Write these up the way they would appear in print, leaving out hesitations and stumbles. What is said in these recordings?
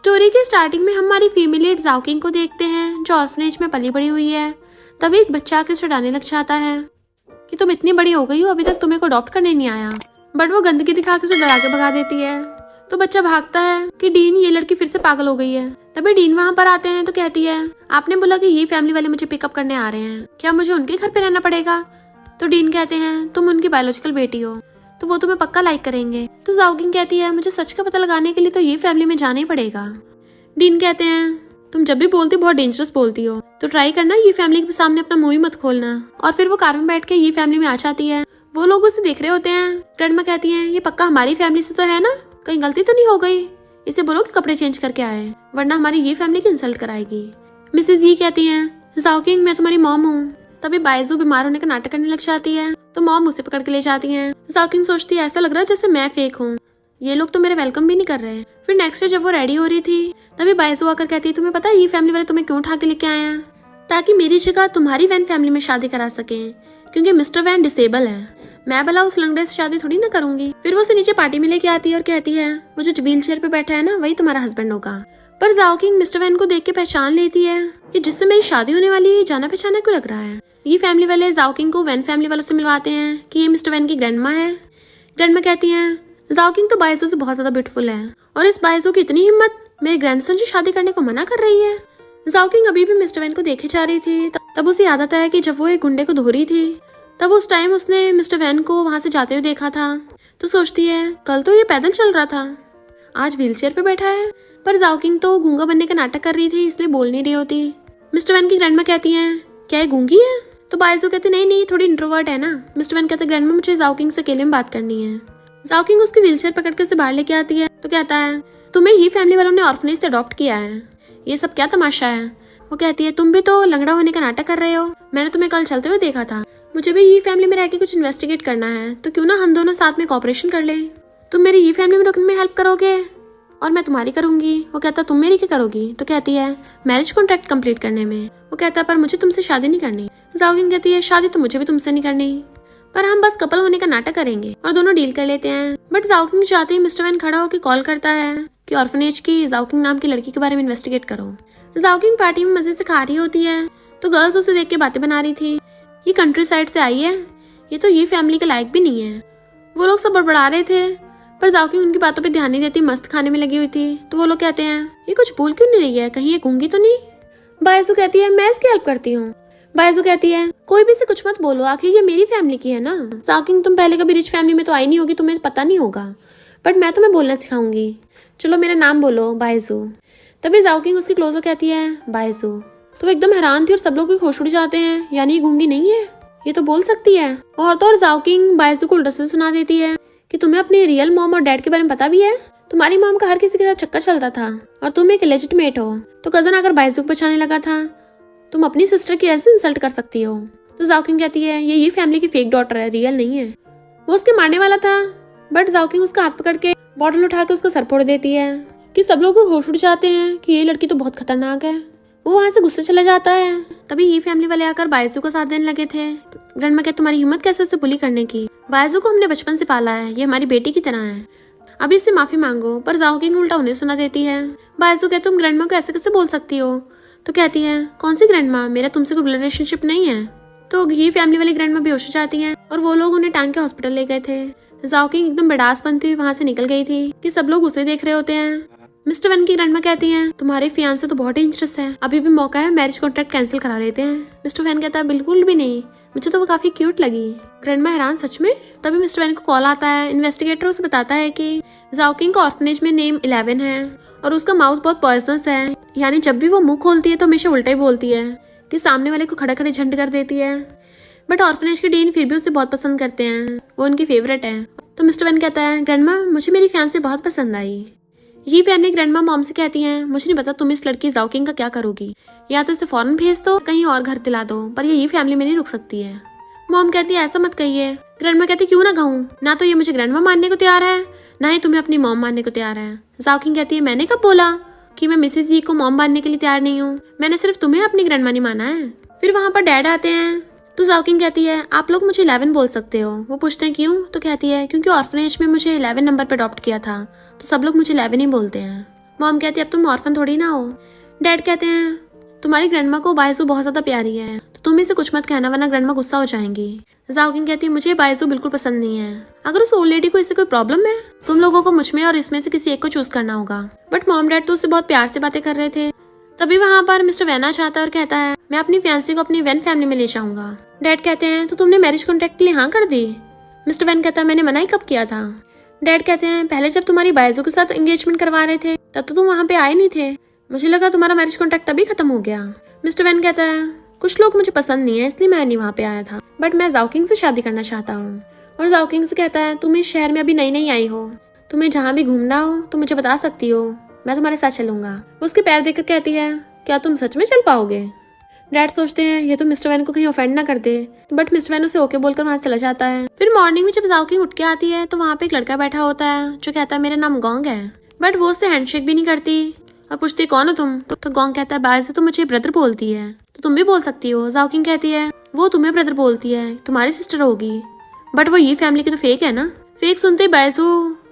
Story के starting में हम हमारी फीमेल जाओकिंग को देखते हैं जो ऑर्फनेज में पली बड़ी हुई है। तभी एक बच्चा आके चिढ़ाने लग जाता है कि तुम इतनी बड़ी हो गई हो, अभी तक तुम्हें को अडॉप्ट करने नहीं आया। बट वो गंदगी दिखा के उसे डरा के भगा देती है। तो बच्चा भागता है कि डीन, ये लड़की फिर से पागल हो गई है। तभी डीन वहाँ पर आते हैं तो कहती है, आपने बोला कि ये फैमिली वाले मुझे पिकअप करने आ रहे हैं, क्या मुझे उनके घर पे रहना पड़ेगा? तो डीन कहते हैं, तुम उनकी बायोलॉजिकल बेटी हो तो वो तुम्हें पक्का लाइक करेंगे। तो जाओकिंग कहती है, मुझे सच का पता लगाने के लिए तो ये फैमिली में जाना ही पड़ेगा। डीन कहते हैं, तुम जब भी बोलती हो बहुत डेंजरस बोलती हो, तो ट्राई करना ये फैमिली के सामने अपना मुंह ही मत खोलना। और फिर वो कार में बैठ के ये फैमिली में आ जाती है। वो लोग उसे देख रहे होते हैं। ग्रैंडमा कहती हैं, ये पक्का हमारी फैमिली से तो है ना, कहीं गलती तो नहीं हो गई? इसे बोलो कि कपड़े चेंज करके आए, वरना हमारी ये फैमिली की इंसल्ट कराएगी। मिसेज ये कहती हैं, जाओकिंग मैं तुम्हारी मॉम हूँ। तभी बायजू बीमार होने का नाटक करने लग जाती है तो मॉम उसे पकड़ के ले जाती है। जाओकिंग सोचती है, ऐसा लग रहा है जैसे मैं फेक हूँ, ये लोग तो मेरे वेलकम भी नहीं कर रहे। फिर नेक्स्ट डे जब वो रेडी हो रही थी तभी बायजू आकर कहती है, तुम्हें पता है ये फैमिली वाले तुम्हें क्यों उठा के लेके आए हैं? ताकि मेरी जगह तुम्हारी वैन फैमिली में शादी करा सके, क्योंकि मिस्टर वैन डिसेबल है। मैं भला उस लंगड़े से शादी थोड़ी ना करूंगी। फिर वो उसे नीचे पार्टी में लेके आती है और कहती है, वो जो व्हील चेयर पे बैठा है ना, वही तुम्हारा हस्बैंड होगा। पर जाओकिंग मिस्टर वैन को देख के पहचान लेती है कि जिससे मेरी शादी होने वाली है, जाना पहचाना क्यों लग रहा है। ये फैमिली वाले जाओकिंग को वैन फैमिली वालों से मिलवाते हैं कि ये मिस्टर वैन की ग्रैंडमा है। ग्रैंडमा कहती है, जाओकिंग तो बायजू से बहुत ज्यादा ब्यूटीफुल है और इस बायजू की इतनी हिम्मत, मेरे ग्रैंडसन से शादी करने को मना कर रही है। जाओकिंग अभी भी मिस्टर वैन को देखे जा रही थी। तब उसे याद आता है कि जब वो एक गुंडे को धो रही थी तब उस टाइम उसने मिस्टर वैन को वहां से जाते हुए देखा था। तो सोचती है, कल तो ये पैदल चल रहा था, आज व्हील चेयर पे बैठा है। पर जाओकिंग तो गूंगा बनने का नाटक कर रही थी, इसलिए बोल नहीं रही होती। मिस्टर वैन की ग्रैंडमा कहती है, क्या ये गूंगी है? तो बायजू कहते, नहीं थोड़ी इंट्रोवर्ट है ना। मिस्टर वैन कहते, ग्रैंडमा मुझे जाओकिंग से अकेले में बात करनी है। जाओकिंग उसकी व्हीलचेयर पकड़ के उसे बाहर लेके आती है तो कहता है, तुम्हें ये फैमिली वालों ने ऑर्फनेज से अडॉप्ट किया है, ये सब क्या तमाशा है? वो कहती है, तुम भी तो लंगड़ा होने का नाटक कर रहे हो, मैंने तुम्हें कल चलते हुए देखा था। मुझे भी ये फैमिली में रह के कुछ इन्वेस्टिगेट करना है, तो क्यों ना हम दोनों साथ में कॉपरेशन कर लें। तुम मेरी ये फैमिली में रुकने में हेल्प करोगे और मैं तुम्हारी करूंगी। वो कहता, तुम मेरी क्या करोगी? तो कहती है, मैरिज कॉन्ट्रैक्ट कंप्लीट करने में। वो कहता, पर मुझे तुमसे शादी नहीं करनी। जाओकिंग कहती है, शादी तो मुझे भी तुमसे नहीं करनी, पर हम बस कपल होने का नाटक करेंगे और दोनों डील कर लेते हैं। बट जाओकिंग चाहते ही मिस्टर वैन खड़ा होकर कॉल करता है कि ऑर्फनेज की जाओकिंग नाम की लड़की के बारे में इन्वेस्टिगेट करो। जाओकिंग पार्टी में मजे से खा रही होती है तो गर्ल्स उसे देख के बातें बना रही थी, ये कंट्री साइड से आई है, ये तो ये फैमिली के लायक भी नहीं है। वो लोग सब बड़बड़ा रहे थे पर जाओकिंग उनकी बातों पे ध्यान नहीं देती, मस्त खाने में लगी हुई थी। तो वो लोग कहते हैं, ये कुछ भूल क्यों नहीं रही है, कहीं ये गूंगी तो नहीं? बायजू कहती है, मैं इसकी हेल्प करती हूँ। बायजू कहती है, कोई भी से कुछ मत बोलो, आखिर ये मेरी फैमिली की है ना। जाओकिंग तुम पहले कभी रिच फैमिली में तो आई नहीं होगी, तुम्हें पता नहीं होगा, बट मैं तुम्हें बोलना सिखाऊंगी। चलो मेरा नाम बोलो, बायजू। तभी जाओकिंग उसकी क्लोज हो कहती है, बायजू। तो वो एकदम हैरान थी और सब लोग होश उड़ जाते हैं, यानी ये गूंगी नहीं है, ये तो बोल सकती है। और तो और जाओकिंग बायजू को उल्टा से सुना देती है कि तुम्हें अपनी रियल मॉम और डैड के बारे में पता भी है, तुम्हारी मॉम का हर किसी के साथ चक्कर चलता था और तुम एक लेजिटमेट हो। तो कजन आकर बायजू को बचाने लगा था, तुम अपनी सिस्टर की ऐसे इंसल्ट कर सकती हो। तो जाओकिंग कहती है, ये फैमिली की फेक डॉटर है, रियल नहीं है। वो उसके मारने वाला था बट जाओकिंग उसका हाथ पकड़ के बॉटल उठा के उसका सर फोड़ देती है कि सब लोग होश उड़ जाते हैं कि ये लड़की तो बहुत खतरनाक है। वो वहां से गुस्से चला जाता है। तभी ये फैमिली वाले आकर बायजू का साथ देने लगे थे। ग्रैंडमा कहती, तुम्हारी हिम्मत कैसे उसे बुली करने की? बायजू को हमने बचपन से पाला है, ये हमारी बेटी की तरह है, अभी इससे माफी मांगो। पर जाओकिंग उल्टा उन्हें सुना देती है। बायजू कहती, तुम ग्रैंडमा को ऐसे कैसे बोल सकती हो? तो कहती है, कौन सी ग्रैंडमा, मेरा तुमसे कोई रिलेशनशिप नहीं है। तो ये फैमिली वाली ग्रैंडमा बेहोश हो जाती हैं और वो लोग उन्हें टांग के हॉस्पिटल ले गए थे। जाओकिंग एकदम बड़ास बनती हुई वहां से निकल गई थी कि सब लोग उसे देख रहे होते हैं। मिस्टर वैन की ग्रैंडमा कहती हैं, तुम्हारे फियांसे तो बहुत डेंजरस है, अभी भी मौका है, मैरिज कॉन्ट्रैक्ट कैंसिल करा लेते हैं। मिस्टर वैन कहता है, बिल्कुल भी नहीं, मुझे तो वो काफी क्यूट लगी। ग्रैंडमा हैरान, सच में? तभी मिस्टर वैन को कॉल आता है। इन्वेस्टिगेटर उसे बताता है कि जाओकिंग का ऑर्फनेज में नेम 11 है और उसका माउथ बहुत पॉइजनस है, यानी जब भी वो मुंह खोलती है तो हमेशा उल्टा ही बोलती है कि सामने वाले को खड़े खड़े झंड कर देती है। बट ऑर्फनेज के डीन फिर भी उसे बहुत पसंद करते हैं, वो उनकी फेवरेट है। तो मिस्टर वैन कहता है, ग्रैंडमा मुझे मेरी फियांसे बहुत पसंद आई। ये फैमिली ग्रैंडमा मॉम से कहती हैं, मुझे नहीं पता तुम इस लड़की जाओकिंग का क्या करोगी, या तो इसे फौरन भेज दो, कहीं और घर दिला दो, पर ये फैमिली में नहीं रुक सकती है। मॉम कहती है, ऐसा मत कहिए। ग्रैंडमा कहती, क्यों ना कहूँ, ना तो ये मुझे ग्रैंडमा मानने को तैयार है, ना ही तुम्हें अपनी मॉम मानने को तैयार है। जाओकिंग कहती है, मैंने कब बोला कि मैं मिसेज जी को मॉम मानने के लिए तैयार नहीं हूँ, मैंने सिर्फ तुम्हें अपनी ग्रैंडमा नहीं माना है। फिर वहाँ पर डैड आते हैं तो जाओकिंग कहती है, आप लोग मुझे 11 बोल सकते हो। वो पूछते हैं, क्यों? तो कहती है, क्योंकि ऑर्फनेज में मुझे 11 नंबर पर अडॉप्ट किया था, तो सब लोग मुझे 11 ही बोलते हैं। मॉम कहती है अब तुम ऑर्फन थोड़ी ना हो। डैड कहते हैं तुम्हारी ग्रैंडमा को बायजू बहुत ज्यादा प्यारी है, तो तुम इसे कुछ मत कहना वरना ग्रैंडमा गुस्सा हो जाएंगी। जाओकिंग कहती है मुझे बायजू बिल्कुल पसंद नहीं है। अगर उस ओल्ड लेडी को इससे कोई प्रॉब्लम है, तुम लोगों को मुझ में और इसमें से किसी एक को चूज करना होगा। बट मॉम डैड तो उससे बहुत प्यार से बातें कर रहे थे। तभी वहाँ पर मिस्टर वैन आ जाता है और कहता है मैं अपनी फियांसी को अपनी वैन फैमिली में ले जाऊंगा। डैड कहते हैं तो तुमने मैरिज कॉन्ट्रैक्ट के लिए हाँ कर दी। मिस्टर वैन कहता है मैंने मना ही कब किया था। डैड कहते हैं पहले जब तुम्हारी बायजू के साथ एंगेजमेंट करवा रहे थे तब तो तुम वहाँ पे आए नहीं थे, मुझे लगा तुम्हारा मैरिज कॉन्ट्रैक्ट तभी खत्म हो गया। मिस्टर वैन कहता है कुछ लोग मुझे पसंद नहीं है इसलिए मैं नहीं वहाँ पे आया था, बट मैं जाओकिंग से शादी करना चाहता हूँ। और जाओकिंग से कहता है तुम इस शहर में अभी नई नई आई हो, तुम्हें जहाँ भी घूमना हो तो मुझे बता सकती हो, मैं तुम्हारे साथ चलूंगा। उसके पैर देखकर कहती है क्या तुम सच में चल पाओगे। डैड सोचते हैं ये तो मिस्टर वैन को कहीं ऑफेंड ना कर दे, बट मिस्टर वैन उसे ओके बोलकर वहां से चला जाता है। फिर मॉर्निंग में जब जाओकिंग उठ के आती है तो वहाँ पे एक लड़का बैठा होता है जो कहता है मेरा नाम गोंग है, बट वो उससे हैंडशेक भी नहीं करती और पूछती कौन हो तुम। तो गोंग कहता है बायजू तो मुझे ब्रदर बोलती है, तो तुम भी बोल सकती हो। जाओकिंग कहती है वो तुम्हें ब्रदर बोलती है, तुम्हारी सिस्टर होगी, बट वो ये फैमिली की तो फेक है ना। फेक सुनते ही बायजू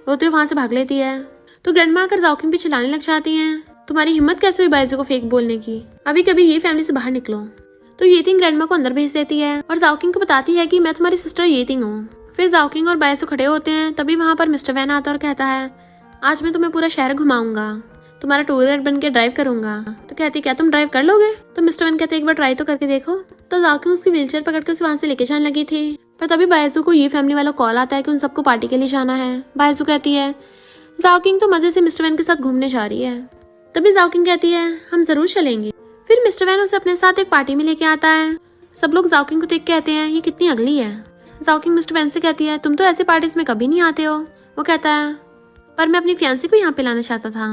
रोते हुए वहां से भाग लेती है। तो ग्रैंडमा आकर जाओकिंग पे चिल्लाने लग जाती हैं तुम्हारी हिम्मत कैसे हुई बायजू को फेक बोलने की, अभी कभी ये फैमिली से बाहर निकलो। तो येतिंग ग्रैंडमा को अंदर भेज देती है और जाओकिंग को बताती है कि मैं तुम्हारी सिस्टर येतिंग हूँ। फिर जाओकिंग और बायजू खड़े होते हैं, तभी वहाँ पर मिस्टर वैन आता है और कहता है आज मैं तुम्हें पूरा शहर घुमाऊंगा, तुम्हारा टूर गाइड बन के ड्राइव करूंगा। तो कहती क्या तुम ड्राइव कर लोगे। तो मिस्टर वैन कहते एक बार ट्राई तो करके देखो। तो जाओकिंग उसकी व्हीलचेयर पकड़ के उसे वहाँ से लेके जाने लगी थी, पर तभी बायजू को ये फैमिली वाला कॉल आता है कि उन सबको पार्टी के लिए जाना है। बायजू कहती है जाओकिंग तो मजे से मिस्टर वैन के साथ घूमने जा रही है। तभी जाओकिंग कहती है हम जरूर चलेंगे। फिर मिस्टर वैन उसे अपने साथ एक पार्टी में लेके आता है। सब लोग जाओकिंग को देख कहते हैं ये कितनी अगली है। जाओकिंग मिस्टर वैन से कहती है तुम तो ऐसी पार्टीज में कभी नहीं आते हो। वो कहता है पर मैं अपनी फियांसी को यहाँ पे लाना चाहता था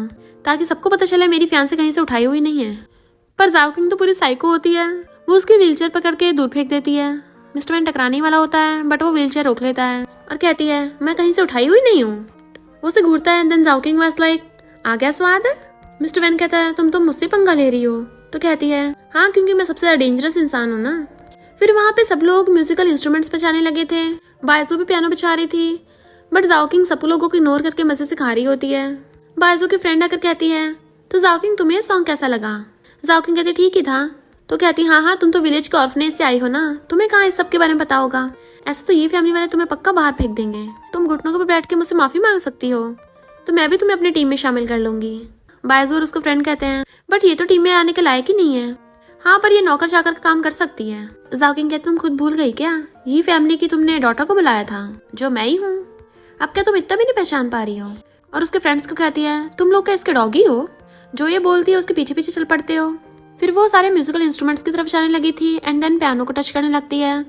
ताकि सबको पता चले मेरी फियांसी कहीं से उठाई हुई नहीं है। पर जाओकिंग तो पूरी साइको होती है, वो उसकी व्हीलचेयर पकड़ के दूर फेंक देती है। मिस्टर वैन टकराने वाला होता है बट वो व्हीलचेयर रोक लेता है और कहती है मैं कहीं से उठाई हुई नहीं हूँ। वो उसे घूरता है। देन जाओकिंग वाज लाइक आ गया स्वाद। मिस्टर वैन कहता है तुम तो मुझसे पंगा ले रही हो। तो कहती है हाँ क्योंकि मैं सबसे ज्यादा डेंजरस इंसान हूँ ना। फिर वहाँ पे सब लोग म्यूजिकल इंस्ट्रूमेंट्स बजाने लगे थे, बायजू भी पियानो बजा रही थी, बट जाओकिंग सब लोगों को इग्नोर करके मजे से खा रही होती है। बायजू की फ्रेंड आकर कहती है तो जाओकिंग तुम्हें सॉन्ग कैसा लगा। जाओकिंग कहती ठीक ही था। तो कहती हाँ तुम तो विलेज के ऑर्फनेज से आई हो ना, तुम्हें कहाँ इस सब के बारे में पता होगा, ऐसे तो ये फैमिली वाले तुम्हें पक्का बाहर फेंक देंगे। तुम घुटनों पर बैठ के मुझसे माफी मांग सकती हो, तो मैं भी तुम्हें अपनी टीम में शामिल कर लूंगी। बायजू और उसका फ्रेंड कहते हैं बट ये तो टीम में आने के लायक ही नहीं है। हाँ पर ये नौकर चाकर का काम कर सकती है। जाओकिंग कहती तुम खुद भूल गई क्या, ये फैमिली की तुमने डॉटर को बुलाया था जो मैं ही हूँ, अब क्या तुम इतना भी नहीं पहचान पा रही हो। और उसके फ्रेंड्स को कहती है तुम लोग क्या इसके डॉगी हो, जो ये बोलती है उसके पीछे पीछे चल पड़ते हो। फिर वो सारे म्यूजिकल इंस्ट्रूमेंट्स की तरफ जाने लगी थी एंड देन पियानो को टच करने लगती है।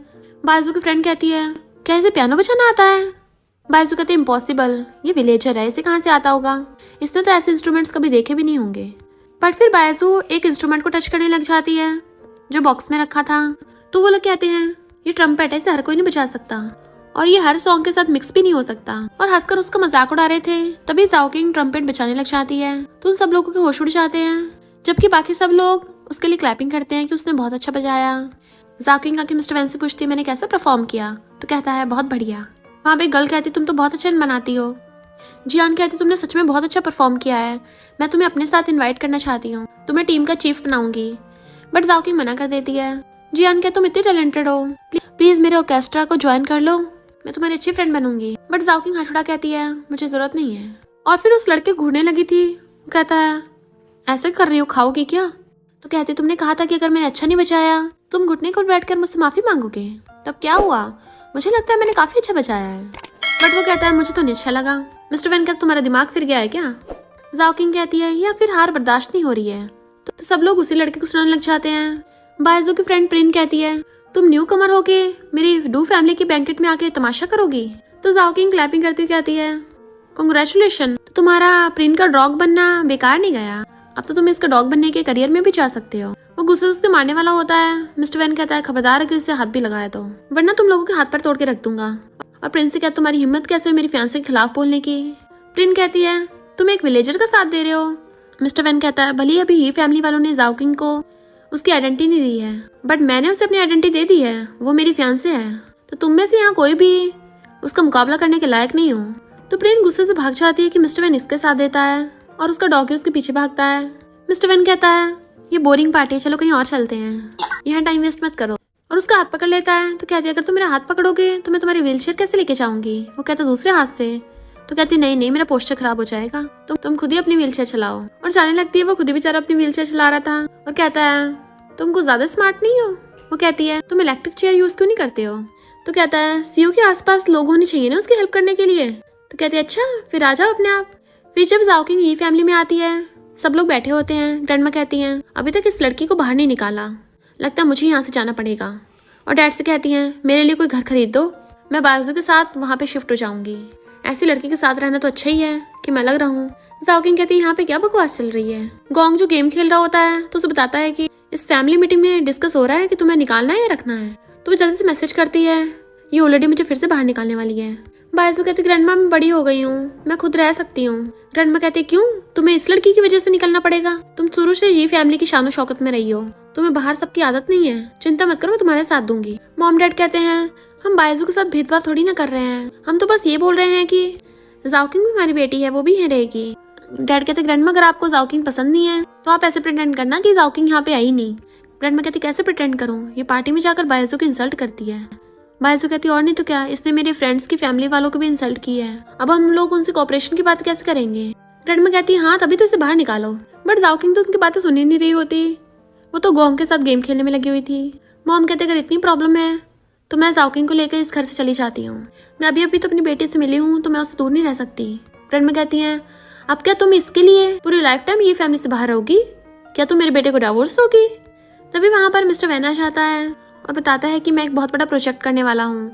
बायजू की फ्रेंड कहती है क्या इसे पियानो बजाना आता है। बायजू कहती है इम्पॉसिबल, ये विलेजर है, इसे कहाँ से आता होगा, इसने तो ऐसे इंस्ट्रूमेंट्स कभी देखे भी नहीं होंगे। बट फिर बायजू एक इंस्ट्रूमेंट को टच करने लग जाती है जो बॉक्स में रखा था। तो वो लोग कहते हैं ये ट्रम्पेट है, इसे हर कोई नहीं बजा सकता और ये हर सॉन्ग के साथ मिक्स भी नहीं हो सकता, और हंसकर उसका मजाक उड़ा रहे थे। तभी जाओकिंग ट्रम्पेट बजाने लग जाती है तो उन सब लोगों के होश उड़ जाते हैं, जबकि बाकी सब लोग उसके लिए क्लैपिंग करते हैं कि उसने बहुत अच्छा बजाया। जाओकिंग आके मिस्टर वैन से पूछती है मैंने कैसा परफॉर्म किया। तो कहता है बहुत बढ़िया। वहाँ पे गर्ल कहती तुम तो बहुत अच्छा बनाती हो। जियान कहती तुमने सच में बहुत अच्छा परफॉर्म किया है, मैं तुम्हें अपने साथ इनवाइट करना चाहती हूँ, तुम्हें टीम का चीफ बनाऊंगी। बट जाओकिंग मना कर देती है। जियान कहती तुम इतनी टैलेंटेड हो, प्लीज मेरे ऑर्केस्ट्रा को ज्वाइन कर लो, मैं तुम्हारी अच्छी फ्रेंड बनूंगी। बट जाओकिंग हथौड़ा कहती है मुझे जरूरत नहीं है। और फिर उस लड़के घूरने लगी थी। वो कहता है ऐसे कर रही हो, खाओगी क्या। तो कहती तुमने कहा था कि अगर मैंने अच्छा नहीं बजाया तुम घुटने को बैठकर मुझसे माफी मांगोगे, तब क्या हुआ, मुझे लगता है मैंने काफी अच्छा बजाया है। बट वो कहता है मुझे तो नहीं अच्छा लगा। मिस्टर वैन कहता तुम्हारा दिमाग फिर गया है क्या। जाओकिंग कहती है या फिर हार बर्दाश्त नहीं हो रही है। तो सब लोग उसी लड़के को सुनाने लग जाते हैं। बायजू की फ्रेंड प्रिन कहती है तुम न्यू कमर होके मेरी डू फैमिली की बैंकेट में आके तमाशा करोगी। तो जाओकिंग क्लैपिंग करती हुई कहती है कांग्रेचुलेशन, तो तुम्हारा प्रिन का डॉग बनना बेकार नहीं गया, अब तो तुम इसका डॉग बनने के करियर में भी जा सकते हो। वो गुस्से उसके मारने वाला होता है। मिस्टर वैन कहता है खबरदार अगर इसे हाथ भी लगाया तो, वरना तुम लोगों के हाथ पर तोड़ के रख दूंगा। और प्रिंस से कहता तुम्हारी हिम्मत कैसे हुई मेरी फियांसे के खिलाफ बोलने की। प्रिन कहती है तुम एक विलेजर का साथ दे रहे हो। मिस्टर वैन कहता है भले अभी ये फैमिली वालों ने जाओकिंग को उसकी आइडेंटिटी नहीं दी है, बट मैंने उसे अपनी आइडेंटिटी दे दी है, वो मेरी फियांसे है, तो तुम में से यहाँ कोई भी उसका मुकाबला करने के लायक नहीं हो। तो प्रिन गुस्से से भाग जाती है कि मिस्टर वैन इसके साथ देता है और उसका डॉगी उसके पीछे भागता है। मिस्टर वैन कहता है ये बोरिंग पार्टी है, चलो कहीं और चलते हैं, यहाँ टाइम वेस्ट मत करो। और उसका हाथ पकड़ लेता है। तो कहती है अगर तुम मेरा हाथ पकड़ोगे तो मैं तुम्हारी व्हीलचेयर कैसे लेके जाऊंगी। वो कहता है दूसरे हाथ से। तो कहती है नहीं मेरा पोस्टर खराब हो जाएगा, तुम खुद ही अपनी व्हीलचेयर चलाओ। और जाने लगती है। वो खुद ही बेचारा अपनी व्हीलचेयर चला रहा था और कहता है तुम कुछ ज्यादा स्मार्ट नहीं हो। वो कहती है तुम इलेक्ट्रिक चेयर यूज क्यों नहीं करते हो। तो कहता है सीईओ के आसपास लोग होने चाहिए ना उसकी हेल्प करने के लिए। तो कहती है अच्छा फिर आ जाओ अपने आप। फिर जब जाओकिंग ये फैमिली में आती है, सब लोग बैठे होते हैं। ग्रैंडमा कहती हैं अभी तक इस लड़की को बाहर नहीं निकाला, लगता है मुझे यहाँ से जाना पड़ेगा। और डैड से कहती हैं मेरे लिए कोई घर खरीद दो, मैं बायजू के साथ वहाँ पे शिफ्ट हो जाऊंगी। ऐसी लड़की के साथ रहना तो अच्छा ही है कि मैं लग रहा हूँ। जाओकिंग कहती है यहाँ पे क्या बकवास चल रही है। गोंग जो गेम खेल रहा होता है तो उसे बताता है कि इस फैमिली मीटिंग में डिस्कस हो रहा है कि तुम्हें निकालना है या रखना है। तो वो जल्दी से मैसेज करती है ये ऑलरेडी मुझे फिर से बाहर निकालने वाली है। बायजू कहती ग्रैंडमा मैं बड़ी हो गई हूँ, मैं खुद रह सकती हूँ। ग्रैंडमा कहती क्यों, तुम्हें इस लड़की की वजह से निकलना पड़ेगा, तुम शुरू से ये फैमिली की शानो शौकत में रही हो, तुम्हें बाहर सबकी आदत नहीं है, चिंता मत करो मैं तुम्हारे साथ दूंगी। मॉम डैड कहते हैं हम बायजू के साथ भेदभाव थोड़ी ना कर रहे हैं, हम तो बस ये बोल रहे हैं कि जाओकिंग भी हमारी बेटी है, वो भी यहाँ रहेगी। डैड कहते ग्रैंडमा अगर आपको जाओकिंग पसंद नहीं है तो आप ऐसे प्रिटेंड करना कि जाओकिंग यहाँ पे आई नहीं। ग्रैंडमा कहती कैसे प्रिटेंड करूँ, ये पार्टी में जाकर बायजू की इंसल्ट करती है। बायजू कहती और नहीं तो क्या, इसने मेरे फ्रेंड्स की फैमिली वालों को भी इंसल्ट की है, अब हम लोग उनसे कोऑपरेशन की बात कैसे करेंगे। ग्रैंडमा कहती हाँ तभी तो इसे बाहर निकालो। बट जाओकिंग तो उनकी बातें सुन ही नहीं रही होती, वो तो गोंग के साथ गेम खेलने में लगी हुई थी। मॉम कहते अगर इतनी प्रॉब्लम है तो मैं जाओकिंग को लेकर इस घर से चली जाती हूँ, मैं अभी अभी तो अपनी बेटी से मिली हूँ तो मैं उससे दूर नहीं रह सकती। ग्रैंडमा कहती हैं अब क्या तुम इसके लिए पूरी लाइफ टाइम ये फैमिली से बाहर रहोगी, क्या तुम मेरे बेटे को डिवोर्स दोगी। तभी वहाँ पर मिस्टर वैन आ जाता है और बताता है कि मैं एक बहुत बड़ा प्रोजेक्ट करने वाला हूँ,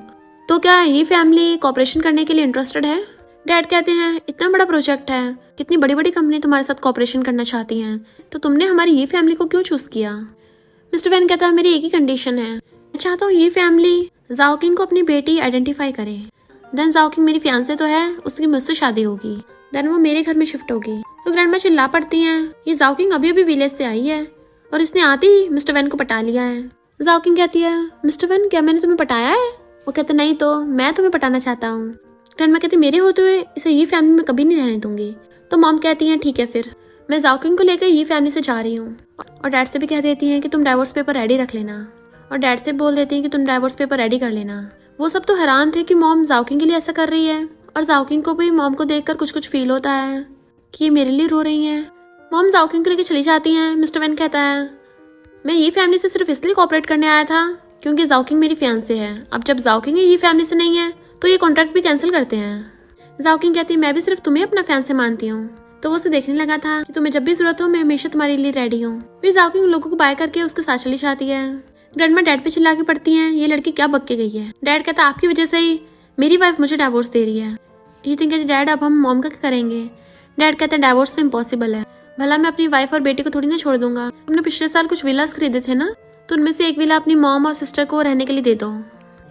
तो क्या ये फैमिली कॉपरेशन करने के लिए इंटरेस्टेड है। डैड कहते हैं इतना बड़ा प्रोजेक्ट है, कितनी बड़ी बड़ी कंपनी तुम्हारे साथ कॉपरेशन करना चाहती हैं, तो तुमने हमारी ये फैमिली को क्यों चूज किया। मिस्टर वैन कहता है मेरी एक ही कंडीशन है, मैं चाहता हूँ ये फैमिली जाओकिंग को अपनी बेटी आइडेंटिफाई करे, देन जाओकिंग मेरी फियांसे तो है, उसकी मुझसे शादी होगी, देन वो मेरे घर में शिफ्ट होगी। तो ग्रैंडमा चिल्ला पड़ती हैं ये जाओकिंग अभी अभी विलेज से आई है और इसने आते ही मिस्टर वैन को पटा लिया है। जाओकिंग कहती है मिस्टर वैन क्या मैंने तुम्हें पटाया है। वो कहते नहीं तो मैं तुम्हें पटाना चाहता हूँ। ग्रैंडमा कहती मेरे होते हुए इसे ये फैमिली में कभी नहीं रहने दूंगी। तो मॉम कहती हैं ठीक है फिर मैं जाओकिंग को लेकर ये फैमिली से जा रही हूँ। और डैड से भी कह देती हैं कि तुम डाइवोर्स पेपर रेडी रख लेना, और डैड से बोल देती हैं कि तुम डाइवोर्स पेपर रेडी कर लेना। वो सब तो हैरान थे कि मॉम जाओकिंग के लिए ऐसा कर रही है, और जाओकिंग को भी मॉम को देखकर कुछ कुछ फील होता है कि ये मेरे लिए रो रही हैं। मॉम जाओकिंग को लेकर चली जाती हैं। मिस्टर वैन कहता है मैं ये फैमिली से सिर्फ इसलिए कॉपरेट करने आया था क्योंकि जाओकिंग मेरी फियांसे है, अब जब जाओकिंग ये फैमिली से नहीं है तो ये कॉन्ट्रैक्ट भी कैंसिल करते हैं। जाओकिंग कहती है मैं भी सिर्फ तुम्हें अपना फियांसे मानती हूँ, तो वो उसे देखने लगा था कि तुम्हें जब भी जरूरत हो मैं हमेशा तुम्हारे लिए रेडी हूँ। फिर जाओकिंग लोगों को बाय करके उसके साथ चली जाती है। ग्रैंडमा डैड पे चिल्ला के पड़ती हैं ये लड़की क्या बक के गई है। डैड कहता आपकी वजह से ही मेरी वाइफ मुझे डाइवोर्स दे रही है। ये थिंक डैड अब हम मॉम का क्या करेंगे। डैड कहता है डाइवोर्स तो इम्पॉसिबल है, भला मैं अपनी वाइफ और बेटी को थोड़ी ना छोड़ दूंगा। तुमने पिछले साल कुछ विलास खरीदे थे ना, तो उनमें से एक विला अपनी मॉम और सिस्टर को रहने के लिए दे दो।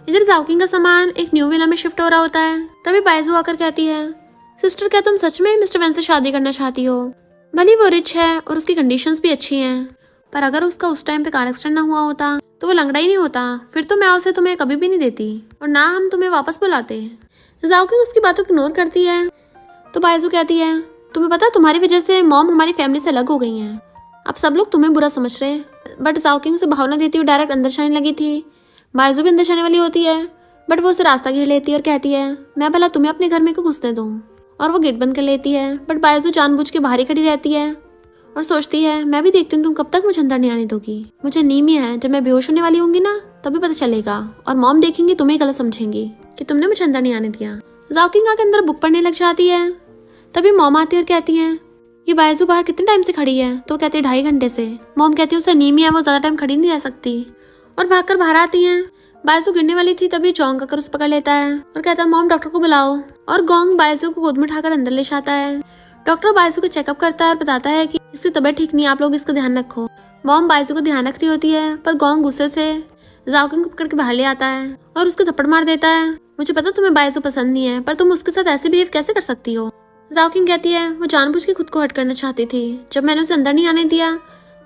इधर जाओकिंग का सामान एक न्यू विला में शिफ्ट हो रहा होता है। तभी बायजू आकर कहती है सिस्टर क्या तुम सच में मिस्टर वैन से शादी करना चाहती हो। भले वो रिच है और उसकी कंडीशंस भी अच्छी हैं, पर अगर उसका उस टाइम पे कार एक्सीडेंट ना हुआ होता तो वो लंगड़ा ही नहीं होता, फिर तो मैं उसे तुम्हें कभी भी नहीं देती और ना हम तुम्हें वापस बुलाते। जाओकिंग उसकी बातों को इग्नोर करती है। तो बायजू कहती है तुम्हें पता तुम्हारी वजह से मॉम हमारी फैमिली से अलग हो गई हैं, अब सब लोग तुम्हें बुरा समझ रहे हैं। बट जाओकिंग उसे भावना देती हुई डायरेक्ट अंदर जाने लगी थी। बायजू भी अंदर जाने वाली होती है, बट वो उसे रास्ता घेर लेती है और कहती है मैं भला तुम्हें अपने घर में क्यों घुसने दूँ, और वो गेट बंद कर लेती है। बट बायजू जानबूझ के बाहर ही खड़ी रहती है और सोचती है मैं भी देखती हूँ तुम कब तक मुझे अंदर नहीं आने दोगी, मुझे नीमी है, जब मैं बेहोश होने वाली होंगी ना तभी पता चलेगा और मॉम देखेंगी तुम्हें गलत समझेंगी कि तुमने मुझे अंदर नहीं आने दिया। जाओकिंग आके अंदर बुक पढ़ने लग जाती है। तभी मॉम आती है और कहती है ये बायजू बाहर कितने टाइम से खड़ी है। तो कहती है 2.5 घंटे से। मॉम कहती है उसे नीमिया है, वो ज्यादा टाइम खड़ी नहीं रह सकती, और भागकर बाहर आती हैं। बायजू गिरने वाली थी तभी जोंग आकर उसे पकड़ लेता है और कहता है मॉम डॉक्टर को बुलाओ। और गोंग बायजू को गोद में उठाकर अंदर ले जाता है। डॉक्टर बायजू को चेकअप करता है और बताता है कि इसकी तबीयत ठीक नहीं है, आप लोग इसका ध्यान रखो। मॉम बायजू को ध्यान रख रही होती है, पर गोंग गुस्से से जाओकिंग को पकड़ के बाहर ले आता है और उसको थप्पड़ मार देता है। मुझे पता तुम्हें बायजू पसंद नहीं है, पर तुम उसके साथ ऐसे बिहेव कैसे कर सकती हो। जाओकिंग कहती है वो जानबूझ के खुद को हर्ट करना चाहती थी, जब मैंने उसे अंदर नहीं आने दिया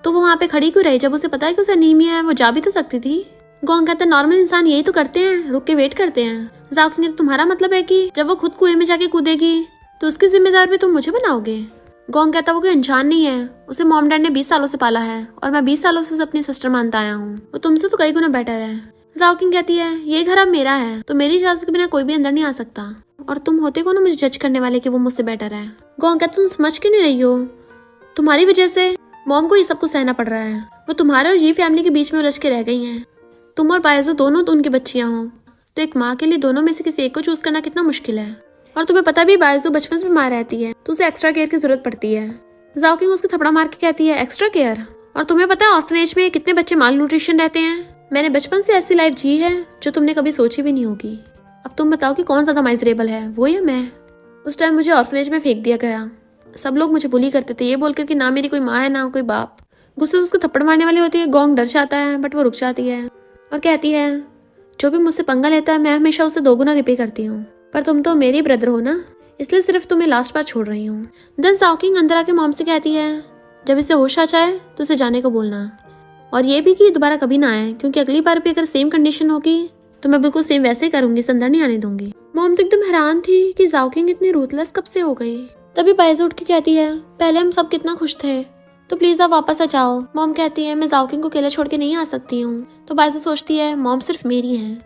तो वो वहाँ पे खड़ी क्यों रही, जब उसे पता है कि उसे अनीमिया है, वो जा भी तो सकती थी। गोंग कहता है नॉर्मल इंसान यही तो करते हैं, रुक के वेट करते हैं। जाओकिंग कहती तुम्हारा मतलब है कि जब वो खुद कुएं में जाके कूदेगी तो उसकी जिम्मेदार भी तुम मुझे बनाओगे। गोंग कहता वो कोई इंसान नहीं है, उसे मॉम डैड ने 20 सालों से पाला है और मैं 20 सालों से उसे अपनी सिस्टर मानता आया हूँ। वो तुमसे तो कई गुना बेटर है। जाओकिंग कहती है ये घर अब मेरा है, तो मेरी इजाजत के बिना कोई भी अंदर नहीं आ सकता, और तुम होते कौन हो मुझे जज करने वाले कि वो मुझसे बेटर है। गोंग कहता तुम समझ क्यों नहीं रही हो, तुम्हारी वजह से मॉम को ये सब कुछ सहना पड़ रहा है। वो तुम्हारे और ये फैमिली के बीच में उलझ के रह गई हैं। तुम और बायजू दोनों तो उनकी बच्चियां हो, तो एक माँ के लिए दोनों में से किसी एक को चूज करना कितना मुश्किल है। और तुम्हें पता भी बायजू बचपन से बीमार रहती है, तो उसे एक्स्ट्रा केयर की जरूरत पड़ती है। जाओकिंग उसके थपड़ा मार के कहती है एक्स्ट्रा केयर, और तुम्हें पता है ऑर्फनेज में कितने बच्चे माल न्यूट्रिशन रहते हैं। मैंने बचपन से ऐसी लाइफ जी है जो तुमने कभी सोची भी नहीं होगी। अब तुम बताओ कि कौन ज्यादा माइजरेबल है, वो या मैं। उस टाइम मुझे ऑर्फनेज में फेंक दिया गया। सब लोग मुझे बुली करते थे, ये बोलकर कि ना मेरी कोई माँ है ना कोई बाप। गुस्से से उसको थप्पड़ मारने वाली होती है। गोंग डर जाता है, बट वो रुक जाती है और कहती है जो भी मुझसे पंगा लेता है मैं हमेशा उसे 2 गुना रिपे करती हूँ, पर तुम तो मेरी ब्रदर हो ना, इसलिए सिर्फ तुम्हें लास्ट बार छोड़ रही हूँ। देन जाओकिंग अंदर आके मॉम से कहती है जब इसे होश आ जाए तो इसे जाने को बोलना, और ये भी कि दोबारा कभी ना आए, क्योंकि अगली बार भी अगर सेम कंडीशन होगी तो मैं बिल्कुल सेम वैसे ही करूंगी, इसे अंदर नहीं आने दूंगी। मॉम तो एकदम हैरान थी कि जाओकिंग इतनी रूथलेस कब से हो गई। तभी बायजू उठ के कहती है पहले हम सब कितना खुश थे, तो प्लीज आप वापस आ जाओ। मॉम कहती है मैं जाओकिंग को अकेला छोड़ के नहीं आ सकती हूँ। तो बायजू सोचती है मॉम सिर्फ मेरी है,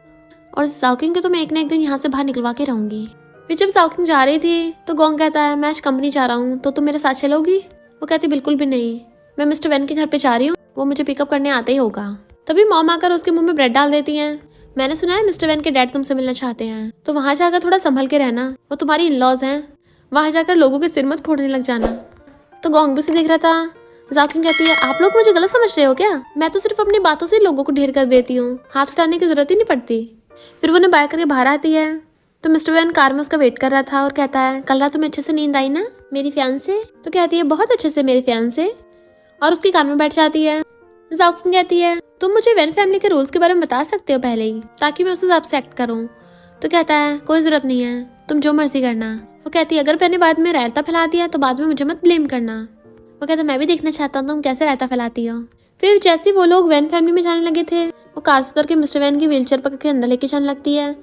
और जाओकिंग को तो मैं एक ना एक दिन यहाँ से बाहर निकलवा के रहूंगी। फिर जब जाओकिंग जा रही थी तो गोंग कहता है मैं आज कंपनी जा रहा हूँ, तो तुम मेरे साथ चलोगी। वो कहती बिल्कुल भी नहीं, मैं मिस्टर वैन के घर पे जा रही हूँ, वो मुझे पिकअप करने आता ही होगा। तभी मॉम आकर उसके मुंह में ब्रेड डाल देती है। मैंने सुना है मिस्टर वैन के डैड तुमसे मिलना चाहते हैं, तो वहां जाकर थोड़ा संभल के रहना, वो तुम्हारी इन-लॉज हैं, वहां जाकर लोगों के सिर मत फोड़ने लग जाना। तो गोंग भी उसे देख रहा था। जाओकिंग कहती है आप लोग मुझे गलत समझ रहे हो क्या, मैं तो सिर्फ अपनी बातों से लोगों को ढेर कर देती हूँ, हाथ उठाने की जरूरत ही नहीं पड़ती। फिर वो उन्हें बाय करके बाहर आती है तो मिस्टर वैन कार में उसका वेट कर रहा था और कहता है कल रात तुम्हें अच्छे से नींद आई ना मेरी फियांसे। तो कहती है बहुत अच्छे से मेरी फियांसे, और उसकी कार में बैठ जाती है। जाओकिंग कहती है तुम मुझे वैन फैमिली के रूल्स के बारे में बता सकते हो पहले ही, ताकि मैं उस हिसाब से एक्ट करूँ। तो कहता है कोई जरूरत नहीं है, तुम जो मर्जी करना। वो कहती है अगर मैंने बाद में रायता फैला दिया तो बाद में मुझे मत ब्लेम करना। वो कहता है मैं भी देखना चाहता हूँ तुम कैसे रायता फैलाती हो। फिर जैसे वो लोग वैन फैमिली में जाने लगे थे, वो कार से उतर के मिस्टर वैन की व्हीलचेयर पकड़ के अंदर लेके जाने लगती है।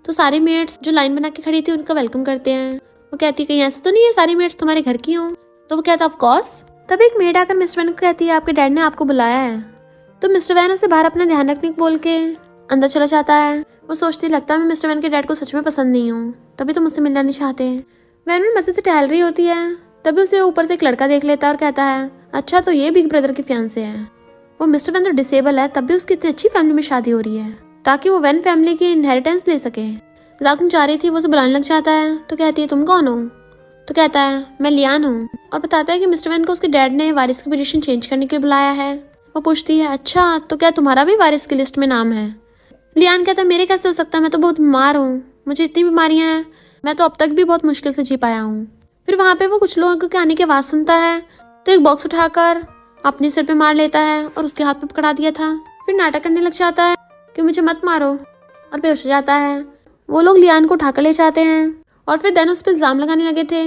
तो सारी मेट्स जो लाइन बना के खड़ी थी उनका वेलकम करते हैं। वो कहती है कहीं ऐसा तो नहीं है सारी मेट्स तुम्हारे घर की हो। तो वो कहता ऑफ कोर्स। तब एक मेड आकर मिस्टर वैन को कहती है आपके डैड ने आपको बुलाया है। तो मिस्टर वैन उसे बाहर अपना ध्यान रखने बोल के अंदर चला जाता है। वो सोचती लगता है मैं मिस्टर वैन के डैड को सच में पसंद नहीं हूँ, तभी तो मुझसे मिलना नहीं चाहते। वैन में मजे से टहल रही होती है, तभी उसे ऊपर से एक लड़का देख लेता है और कहता है अच्छा तो ये बिग ब्रदर के फियांसे है। वो मिस्टर वैन तो डिसेबल है, तब भी उसकी इतनी अच्छी फैमिली में शादी हो रही है ताकि वो वैन फैमिली की इनहेरिटेंस ले सके। जाओकिंग जा रही थी, वो उसे बुलाने लग जाता है। तो कहती है तुम कौन हो। तो कहता है मैं लियान हूँ, और बताता है कि मिस्टर वैन को उसके डैड ने वारिस की पोजीशन चेंज करने के लिए बुलाया है। वो पूछती है अच्छा तो क्या तुम्हारा भी वारिस की लिस्ट में नाम है। लियान कहता है मेरे कैसे हो सकता है, मैं तो बहुत बीमार हूँ, मुझे इतनी बीमारियां हैं, मैं तो अब तक भी बहुत मुश्किल से जी पाया हूँ। फिर वहाँ पे वो कुछ लोगों के आने की आवाज़ सुनता है, तो एक बॉक्स उठाकर अपने सिर पे मार लेता है और उसके हाथ में पकड़ा दिया था। फिर नाटक करने लग जाता है कि मुझे मत मारो, और बेहोश हो जाता है। वो लोग लियान को उठाकर ले जाते हैं, और फिर देन उस पर इल्जाम लगाने लगे थे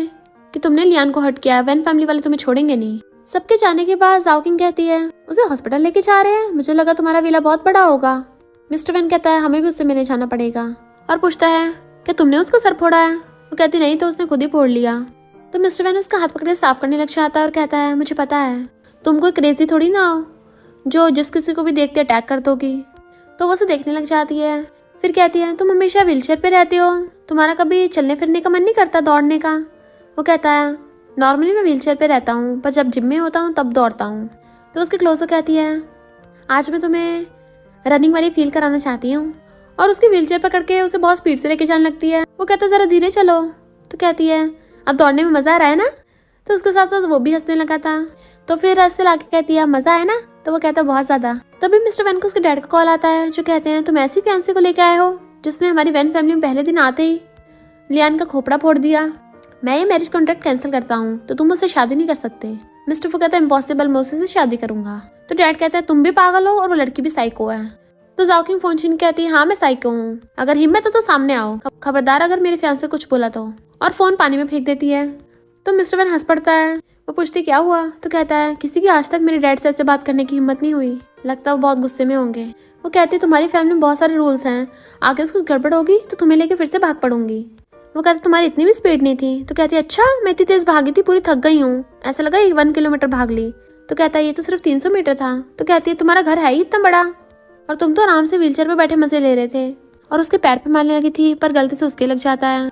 कि तुमने लियान को हर्ट किया, वैन फैमिली वाले तुम्हें छोड़ेंगे नहीं। सबके जाने के बाद जाओकिंग कहती है उसे हॉस्पिटल लेके जा रहे हैं, मुझे लगा तुम्हारा विला बहुत बड़ा होगा। मिस्टर वैन कहता है हमें भी उससे मिलने जाना पड़ेगा, और पूछता है कि तुमने उसका सर फोड़ा है। वो कहती नहीं, तो उसने खुद ही फोड़ लिया। तो मिस्टर वैन उसका हाथ पकड़ के साफ करने लग जाता है और कहता है मुझे पता है तुम कोई क्रेजी थोड़ी ना हो जो जिस किसी को भी देखते अटैक कर दोगी। तो वो उसे देखने लग जाती है। फिर कहती है तुम हमेशा व्हीलचेयर पे रहते हो, तुम्हारा कभी चलने फिरने का मन नहीं करता, दौड़ने का। वो कहता है नॉर्मली मैं व्हीलचेयर पे रहता हूँ, पर जब जिम में होता हूँ तब दौड़ता हूँ। तो उसके क्लोज से कहती है आज मैं तुम्हें रनिंग वाली फील कराना चाहती हूँ, और उसकी व्हीलचेयर पकड़ के उसे बहुत स्पीड से लेके जाने लगती है। वो कहता है जरा धीरे चलो। तो कहती है अब दौड़ने में मजा आ रहा है ना। तो उसके साथ साथ वो भी हंसने लगा था। तो फिर हंसने लाके कहती है मजा आया ना। तो वो कहता है बहुत ज्यादा। तभी मिस्टर वैन को उसके डैड का कॉल आता है, जो कहते हैं तुम ऐसी फियांसे को लेके आए हो जिसने हमारी वैन फैमिली में पहले दिन आते ही लियान का खोपड़ा फोड़ दिया। मैं ये मैरिज कॉन्ट्रैक्ट कैंसिल करता हूँ, तो तुम मुझसे शादी नहीं कर सकते। मिस्टर वो कहता है इम्पॉसिबल, मैं उसी से शादी करूंगा। तो डैड कहता है तुम भी पागल हो और वो लड़की भी साइको है। तो जाओकिंग फोन छीन कहती है हाँ मैं साइको हूँ, अगर हिम्मत है तो सामने आओ, खबरदार अगर मेरे फियांसे कुछ बोला तो। और फोन पानी में फेंक देती है। तो मिस्टर वैन हंस पड़ता है। वो पूछती क्या हुआ। तो कहता है किसी की आज तक मेरे डैड से ऐसे बात करने की हिम्मत नहीं हुई, लगता है वो बहुत गुस्से में होंगे। वो कहती है तुम्हारी फैमिली में बहुत सारे रूल्स हैं, आगे से कुछ गड़बड़ होगी तो तुम्हें लेके फिर से भाग पड़ूंगी। वो कहता तुम्हारी इतनी भी स्पीड नहीं थी। तो कहती अच्छा मैं इतनी तेज भागी थी, पूरी थक गई हूँ, ऐसा लगा 1 किलोमीटर भाग ली। तो कहता है ये तो सिर्फ 300 मीटर था। तो कहती है तुम्हारा घर है ही इतना बड़ा और तुम तो आराम से व्हीलचेयर पे बैठे मजे ले रहे थे। और उसके पैर पे मारने लगी थी पर गलती से उसके लग जाता है।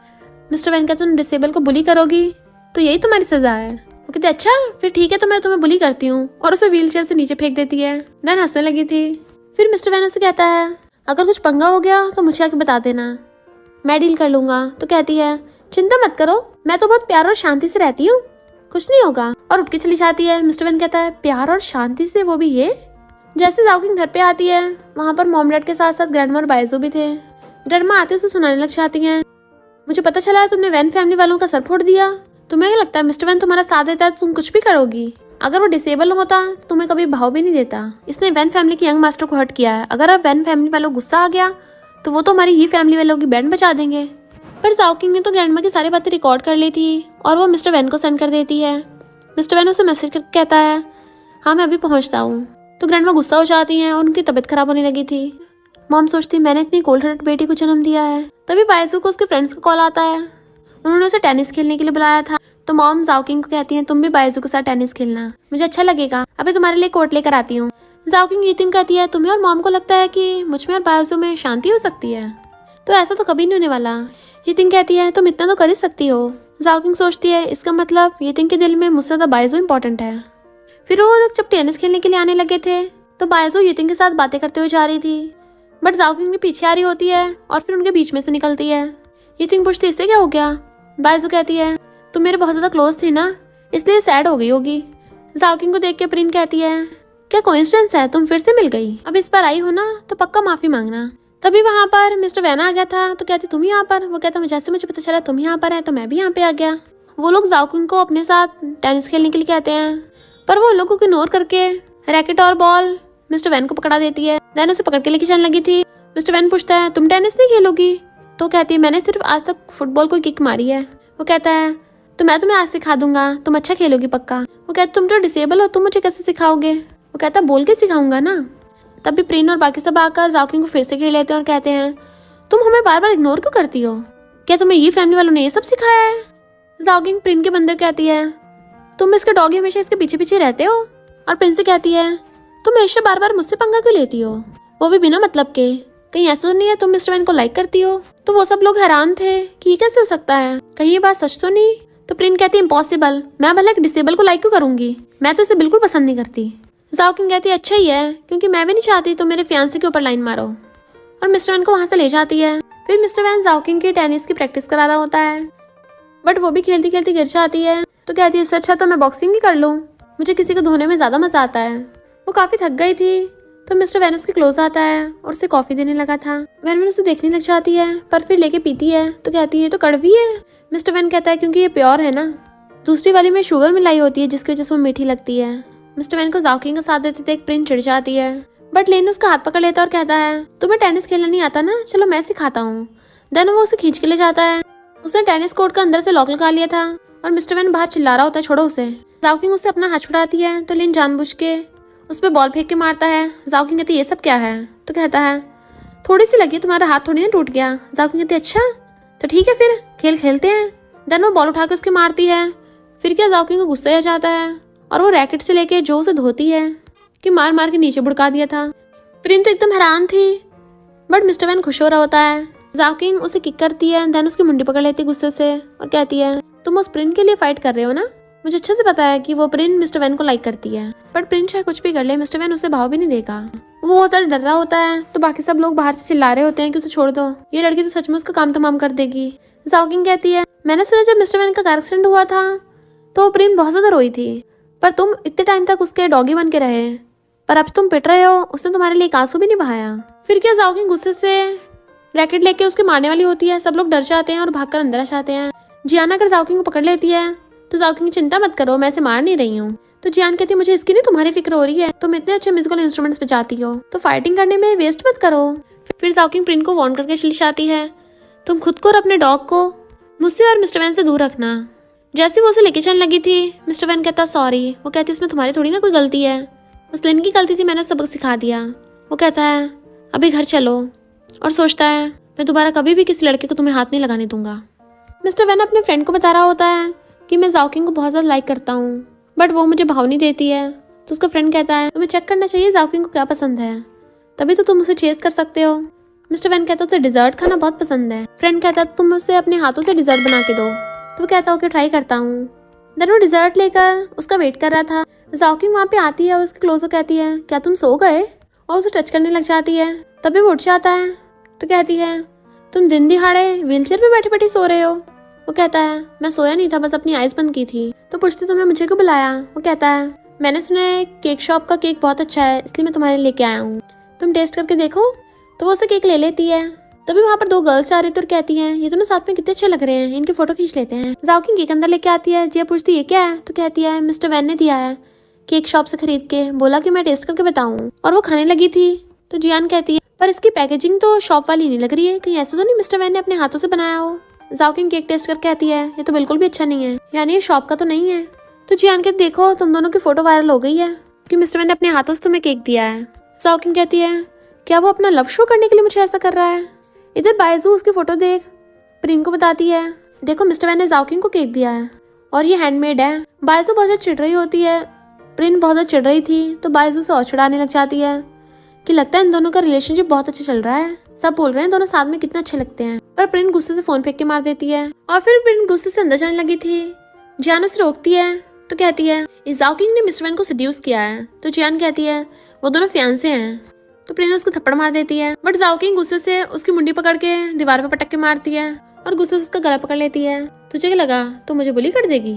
मिस्टर वैन कहता तुम डिसेबल को बुली करोगी तो यही तुम्हारी सजा है। वो कहते अच्छा फिर ठीक है तो मैं तुम्हें बुली करती हूँ, और उसे व्हीलचेयर से नीचे फेंक देती है। देन हंसने लगी थी। फिर मिस्टर वैन उसे कहता है अगर कुछ पंगा हो गया तो मुझे आके बता देना, मैं डील कर लूंगा। तो कहती है चिंता मत करो, मैं तो बहुत प्यार और शांति से रहती हूँ, कुछ नहीं होगा, और उठ के चली जाती है। मिस्टर वैन कहता है प्यार और शांति से, वो भी ये। जैसे जाओकिंग घर पे आती है वहाँ पर मॉम डैड के साथ साथ ग्रैंडमा और बायजू भी थे। ग्रैंडमा आते उसे सुनाने लग जाती हैं मुझे पता चला है तुमने वैन फैमिली वालों का सर फोड़ दिया। तुम्हें क्या लगता है मिस्टर वैन तुम्हारा साथ देता है तो तुम कुछ भी करोगी? अगर वो डिसेबल होता तो तुम्हें कभी भाव भी नहीं देता। इसने वैन फैमिली के यंग मास्टर को हर्ट किया है। अगर अब वैन फैमिली वालों को गुस्सा आ गया तो वो तो हमारी ये फैमिली वालों की बैंड बचा देंगे। पर जाओकिंग ने तो ग्रैंडमा की सारी बातें रिकॉर्ड कर ली थी और वो मिस्टर वैन को सेंड कर देती है। मिस्टर वैन उसे मैसेज करके कहता है हाँ मैं अभी पहुंचता हूँ। तो ग्रैंडमा गुस्सा हो जाती हैं और उनकी तबीयत खराब होने लगी थी। मॉम सोचती मैंने इतनी कोल्ड हार्टेड बेटी को जन्म दिया है। तभी बायजू को उसके फ्रेंड्स का कॉल आता है, उन्होंने उसे टेनिस खेलने के लिए बुलाया था। तो मॉम जाओकिंग को कहती हैं तुम भी बायजू के साथ टेनिस खेलना, मुझे अच्छा लगेगा, अभी तुम्हारे लिए कोर्ट लेकर आती हूँ। जाओकिंग यतीम कहती है तुम्हें और मॉम को लगता है कि मुझ में और बायजू में शांति हो सकती है, तो ऐसा तो कभी नहीं होने वाला। यतीम कहती है तुम इतना तो कर ही सकती हो। जाओकिंग सोचती है इसका मतलब यतीम के दिल में मुझसे ज्यादा बायजू इंपॉर्टेंट है। फिर वो लोग जब टेनिस खेलने के लिए आने लगे थे तो बायजू यतीम के साथ बातें करते हुए जा रही थी, बट जाओकिंग भी पीछे आ रही होती है और फिर उनके बीच में से निकलती है। यतीम पूछती इससे क्या हो गया? बायजू कहती है तुम मेरे बहुत ज्यादा क्लोज थी ना, इसलिए सैड हो गई होगी। जाओकिंग को देख के प्रिन कहती है क्या कोइंसिडेंस है, तुम फिर से मिल गई, अब इस बार आई हो ना तो पक्का माफी मांगना। तभी वहां पर मिस्टर वैन आ गया था। तो कहती तुम यहाँ पर? वो कहता जैसे मुझे पता चला तुम यहाँ पर है तो मैं भी यहाँ पे आ गया। वो लोग जाओकिंग को अपने साथ टेनिस खेलने के लिए कहते हैं, पर वो लोगों को इग्नोर करके रैकेट और बॉल मिस्टर वैन को पकड़ा देती है। देन उसे पकड़ के लेके जाने लगी थी। मिस्टर वैन पूछता है तुम टेनिस नहीं खेलोगी? तो कहती है मैंने सिर्फ आज तक फुटबॉल को किक मारी है। वो कहता है तो मैं तुम्हें आज सिखा दूंगा, तुम अच्छा खेलोगी पक्का। वो कहता तुम तो डिसेबल हो, तुम मुझे कैसे सिखाओगे? वो कहता बोल के सिखाऊंगा ना। तभी प्रिन और बाकी सब आकर जाओकिंग को फिर से खेल लेते हैं और कहते हैं तुम हमें बार बार इग्नोर क्यों करती हो, क्या तुम्हें ये फैमिली वालों ने ये सब सिखाया है? जाओकिंग प्रिन के बंदे को कहती है तुम इसके डॉगी हमेशा इसके पीछे पीछे रहते हो। और प्रिन से कहती है तुम हमेशा बार बार मुझसे पंगा क्यों लेती हो, वो भी बिना मतलब के, कहीं ऐसा तो नहीं है तुम मिस्टर वैन को लाइक करती हो? तो वो सब लोग हैरान थे कि ये कैसे हो सकता है, कहीं ये बात सच तो नहीं? तो प्रिन कहती है इम्पॉसिबल, मैं भला एक डिसेबल को लाइक क्यों करूंगी, मैं तो इसे बिल्कुल पसंद नहीं करती। जाओकिंग कहती है अच्छा ही है क्योंकि मैं भी नहीं चाहती तो मेरे फियांसे के ऊपर लाइन मारो, और मिस्टर वैन को वहां से ले जाती है। फिर मिस्टर वैन जाओकिंग की टेनिस की प्रैक्टिस करा रहा होता है, बट वो भी खेलती खेलती गिर जाती है। तो कहती है इससे अच्छा तो मैं बॉक्सिंग ही कर लूँ, मुझे किसी को धोने में ज्यादा मजा आता है। वो काफी थक गई थी तो मिस्टर वैन उसके क्लोज आता है और उसे कॉफी देने लगा था। वैन उसे देखने लग जाती है पर फिर लेके पीती है तो कहती है तो कड़वी है। मिस्टर वैन कहता है क्योंकि ये प्योर है ना, दूसरी वाली में शुगर मिलाई होती है जिसकी वजह से वो मीठी लगती है। मिस्टर वैन को जाओकिंग का साथ देते देख प्रिन चिढ़ जाती है, बट लेन उसका हाथ पकड़ लेता है और कहता है तुम्हें टेनिस खेलना नहीं आता ना, चलो मैं सिखाता हूँ। देन वो उसे खींच के ले जाता है। उसने टेनिस कोर्ट का अंदर से लॉक लगा लिया था और मिस्टर वैन बाहर चिल्ला रहा होता है छोड़ो उसे। जाओकिंग उससे अपना हाथ छुड़ाती है तो लेन जानबूझ के उस पर बॉल फेंक के मारता है। जाओकिंग कहती है ये सब क्या है? तो कहता है थोड़ी सी लगी, तुम्हारा हाथ थोड़ी ना टूट गया। जाओकिंग कहती है अच्छा तो ठीक है फिर खेल खेलते हैं। देन वो बॉल उठा के उसके मारती है। फिर क्या जाओकिंग को गुस्सा आ जाता है और वो रैकेट से लेके जो उसे धोती है कि मार मार के नीचे बुड़का दिया था। प्रिन तो एकदम हैरान थी, बट मिस्टर वैन खुश हो रहा होता है। जाओकिंग उसे किक करती है, देन उसकी मुंडी पकड़ लेती है गुस्से से और कहती है तुम उस प्रिन के लिए फाइट कर रहे हो ना, मुझे अच्छे से पता है कि वो प्रिन मिस्टर वैन को लाइक करती है, बट प्रिन चाहे कुछ भी कर ले मिस्टर वैन उसे भाव भी नहीं देगा। वो बहुत ज्यादा डर रहा होता है तो बाकी सब लोग बाहर से चिल्ला रहे होते हैं कि उसे छोड़ दो, ये लड़की तो सच में उसका काम तमाम कर देगी। जाओकिंग कहती है मैंने सुना जब मिस्टर वैन का कार एक्सीडेंट हुआ था तो प्रिन बहुत ज्यादा रोई थी, पर तुम इतने टाइम तक उसके डॉगी बन के रहे, पर अब तुम पिट रहे हो, उसने तुम्हारे लिए एक आंसू भी नहीं बहाया। फिर क्या जाओकिंग गुस्से से रैकेट लेके उसके मारने वाली होती है। सब लोग डर जाते हैं और भागकर अंदर आ जाते हैं। जियाना अगर जाओकिंग को पकड़ लेती है तो जाओकिंग चिंता मत करो, मैं इसे मार नहीं रही हूँ। तो जियान कहती है मुझे इसकी नहीं तुम्हारी फिक्र हो रही है, तुम इतने अच्छे म्यूजिकल इंस्ट्रूमेंट्स बजाती हो तो फाइटिंग करने में वेस्ट मत करो। फिर जाओकिंग प्रिन को वार्न करके चली जाती है तुम खुद को और अपने डॉग को मुझसे और मिस्टर वैन से दूर रखना। जैसे वो उसे लेके चलने लगी थी मिस्टर वैन कहता सॉरी। वो कहती इसमें तुम्हारी थोड़ी ना कोई गलती है, उस लिन की गलती थी, मैंने उसे सबक सिखा दिया। वो कहता है अभी घर चलो, और सोचता है मैं दोबारा कभी भी किसी लड़के को तुम्हें हाथ नहीं लगाने दूंगा। मिस्टर वैन अपने फ्रेंड को बता रहा होता है कि मैं जाओकिंग को बहुत ज़्यादा लाइक करता हूँ, बट वो मुझे भाव नहीं देती है। तो उसका फ्रेंड कहता है तुम्हें चेक करना चाहिए जाओकिंग को क्या पसंद है, तभी तो तुम उसे चेस कर सकते हो। मिस्टर वैन कहता है उसे डिजर्ट खाना बहुत पसंद है। फ्रेंड कहता है तुम उसे अपने हाथों से डिजर्ट बना के दो। तो वो कहता है ओके ट्राई करता हूँ। देन वो डिजर्ट लेकर उसका वेट कर रहा था। जाओकिंग वहाँ पे आती है और उसके क्लोज कहती है क्या तुम सो गए, और उसे टच करने लग जाती है। तभी वो उठ जाता है तो कहती है तुम दिन दिहाड़े व्हीलचेयर पे बैठे बैठे सो रहे हो। वो कहता है मैं सोया नहीं था, बस अपनी आइज बंद की थी। तो पूछती तुमने मुझे क्यों बुलाया। वो कहता है मैंने सुना है केक शॉप का केक बहुत अच्छा है, इसलिए मैं तुम्हारे लेके आया हूँ, तुम टेस्ट करके देखो। तो वो उसे केक ले लेती है। तभी वहाँ पर दो गर्ल्स आ रही थी और कहती हैं ये दोनों साथ में कितने अच्छे लग रहे हैं, इनकी फोटो खींच लेते हैं। जाओकिंग केक अंदर लेके आती है। जिया पूछती ये क्या है। तो कहती है मिस्टर वैन ने दिया है केक शॉप से खरीद के, बोला कि मैं टेस्ट करके बताऊं, और वो खाने लगी थी। तो जियान कहती है पर इसकी पैकेजिंग तो शॉप वाली नहीं लग रही है, कहीं ऐसा तो नहीं मिस्टर वैन ने अपने हाथों से बनाया हो। जाओकिंग केक टेस्ट करके कहती है ये तो बिल्कुल भी अच्छा नहीं है, यानी ये शॉप का तो नहीं है। तो जियान कहती देखो तुम दोनों की फोटो वायरल हो गई है कि मिस्टर वैन ने अपने हाथों से तुम्हें केक दिया है। जाओकिंग कहती है क्या वो अपना लव शो करने के लिए मुझे ऐसा कर रहा है। इधर बायजू उसकी फोटो देख प्रिन को बताती है देखो मिस्टर वैन ने जाओकिंग को केक दिया है और ये हैंडमेड है। बायजू बहुत ज्यादा चिढ़ रही होती है। प्रिन बहुत ज्यादा चिढ़ रही थी तो बायजू से और चिढ़ाने लग जाती है कि लगता है इन दोनों का रिलेशनशिप बहुत अच्छा चल रहा है, सब बोल रहे हैं दोनों साथ में कितना अच्छे लगते हैं। पर प्रिन गुस्से से फोन फेंक के मार देती है और फिर प्रिन गुस्से से अंदर जाने लगी थी। जियान उसे रोकती है तो कहती है इस जाओकिंग ने मिस्टर वैन को सेड्यूस किया है। तो जियान कहती है वो दोनों फियांसे हैं। तो प्रिन उसको थप्पड़ मार देती है, बट जाओकिंग गुस्से से उसकी मुंडी पकड़ के दीवार पे पटक के मारती है और गुस्से से उसका गला पकड़ लेती है। तुझे क्या लगा तो मुझे बुली कर देगी,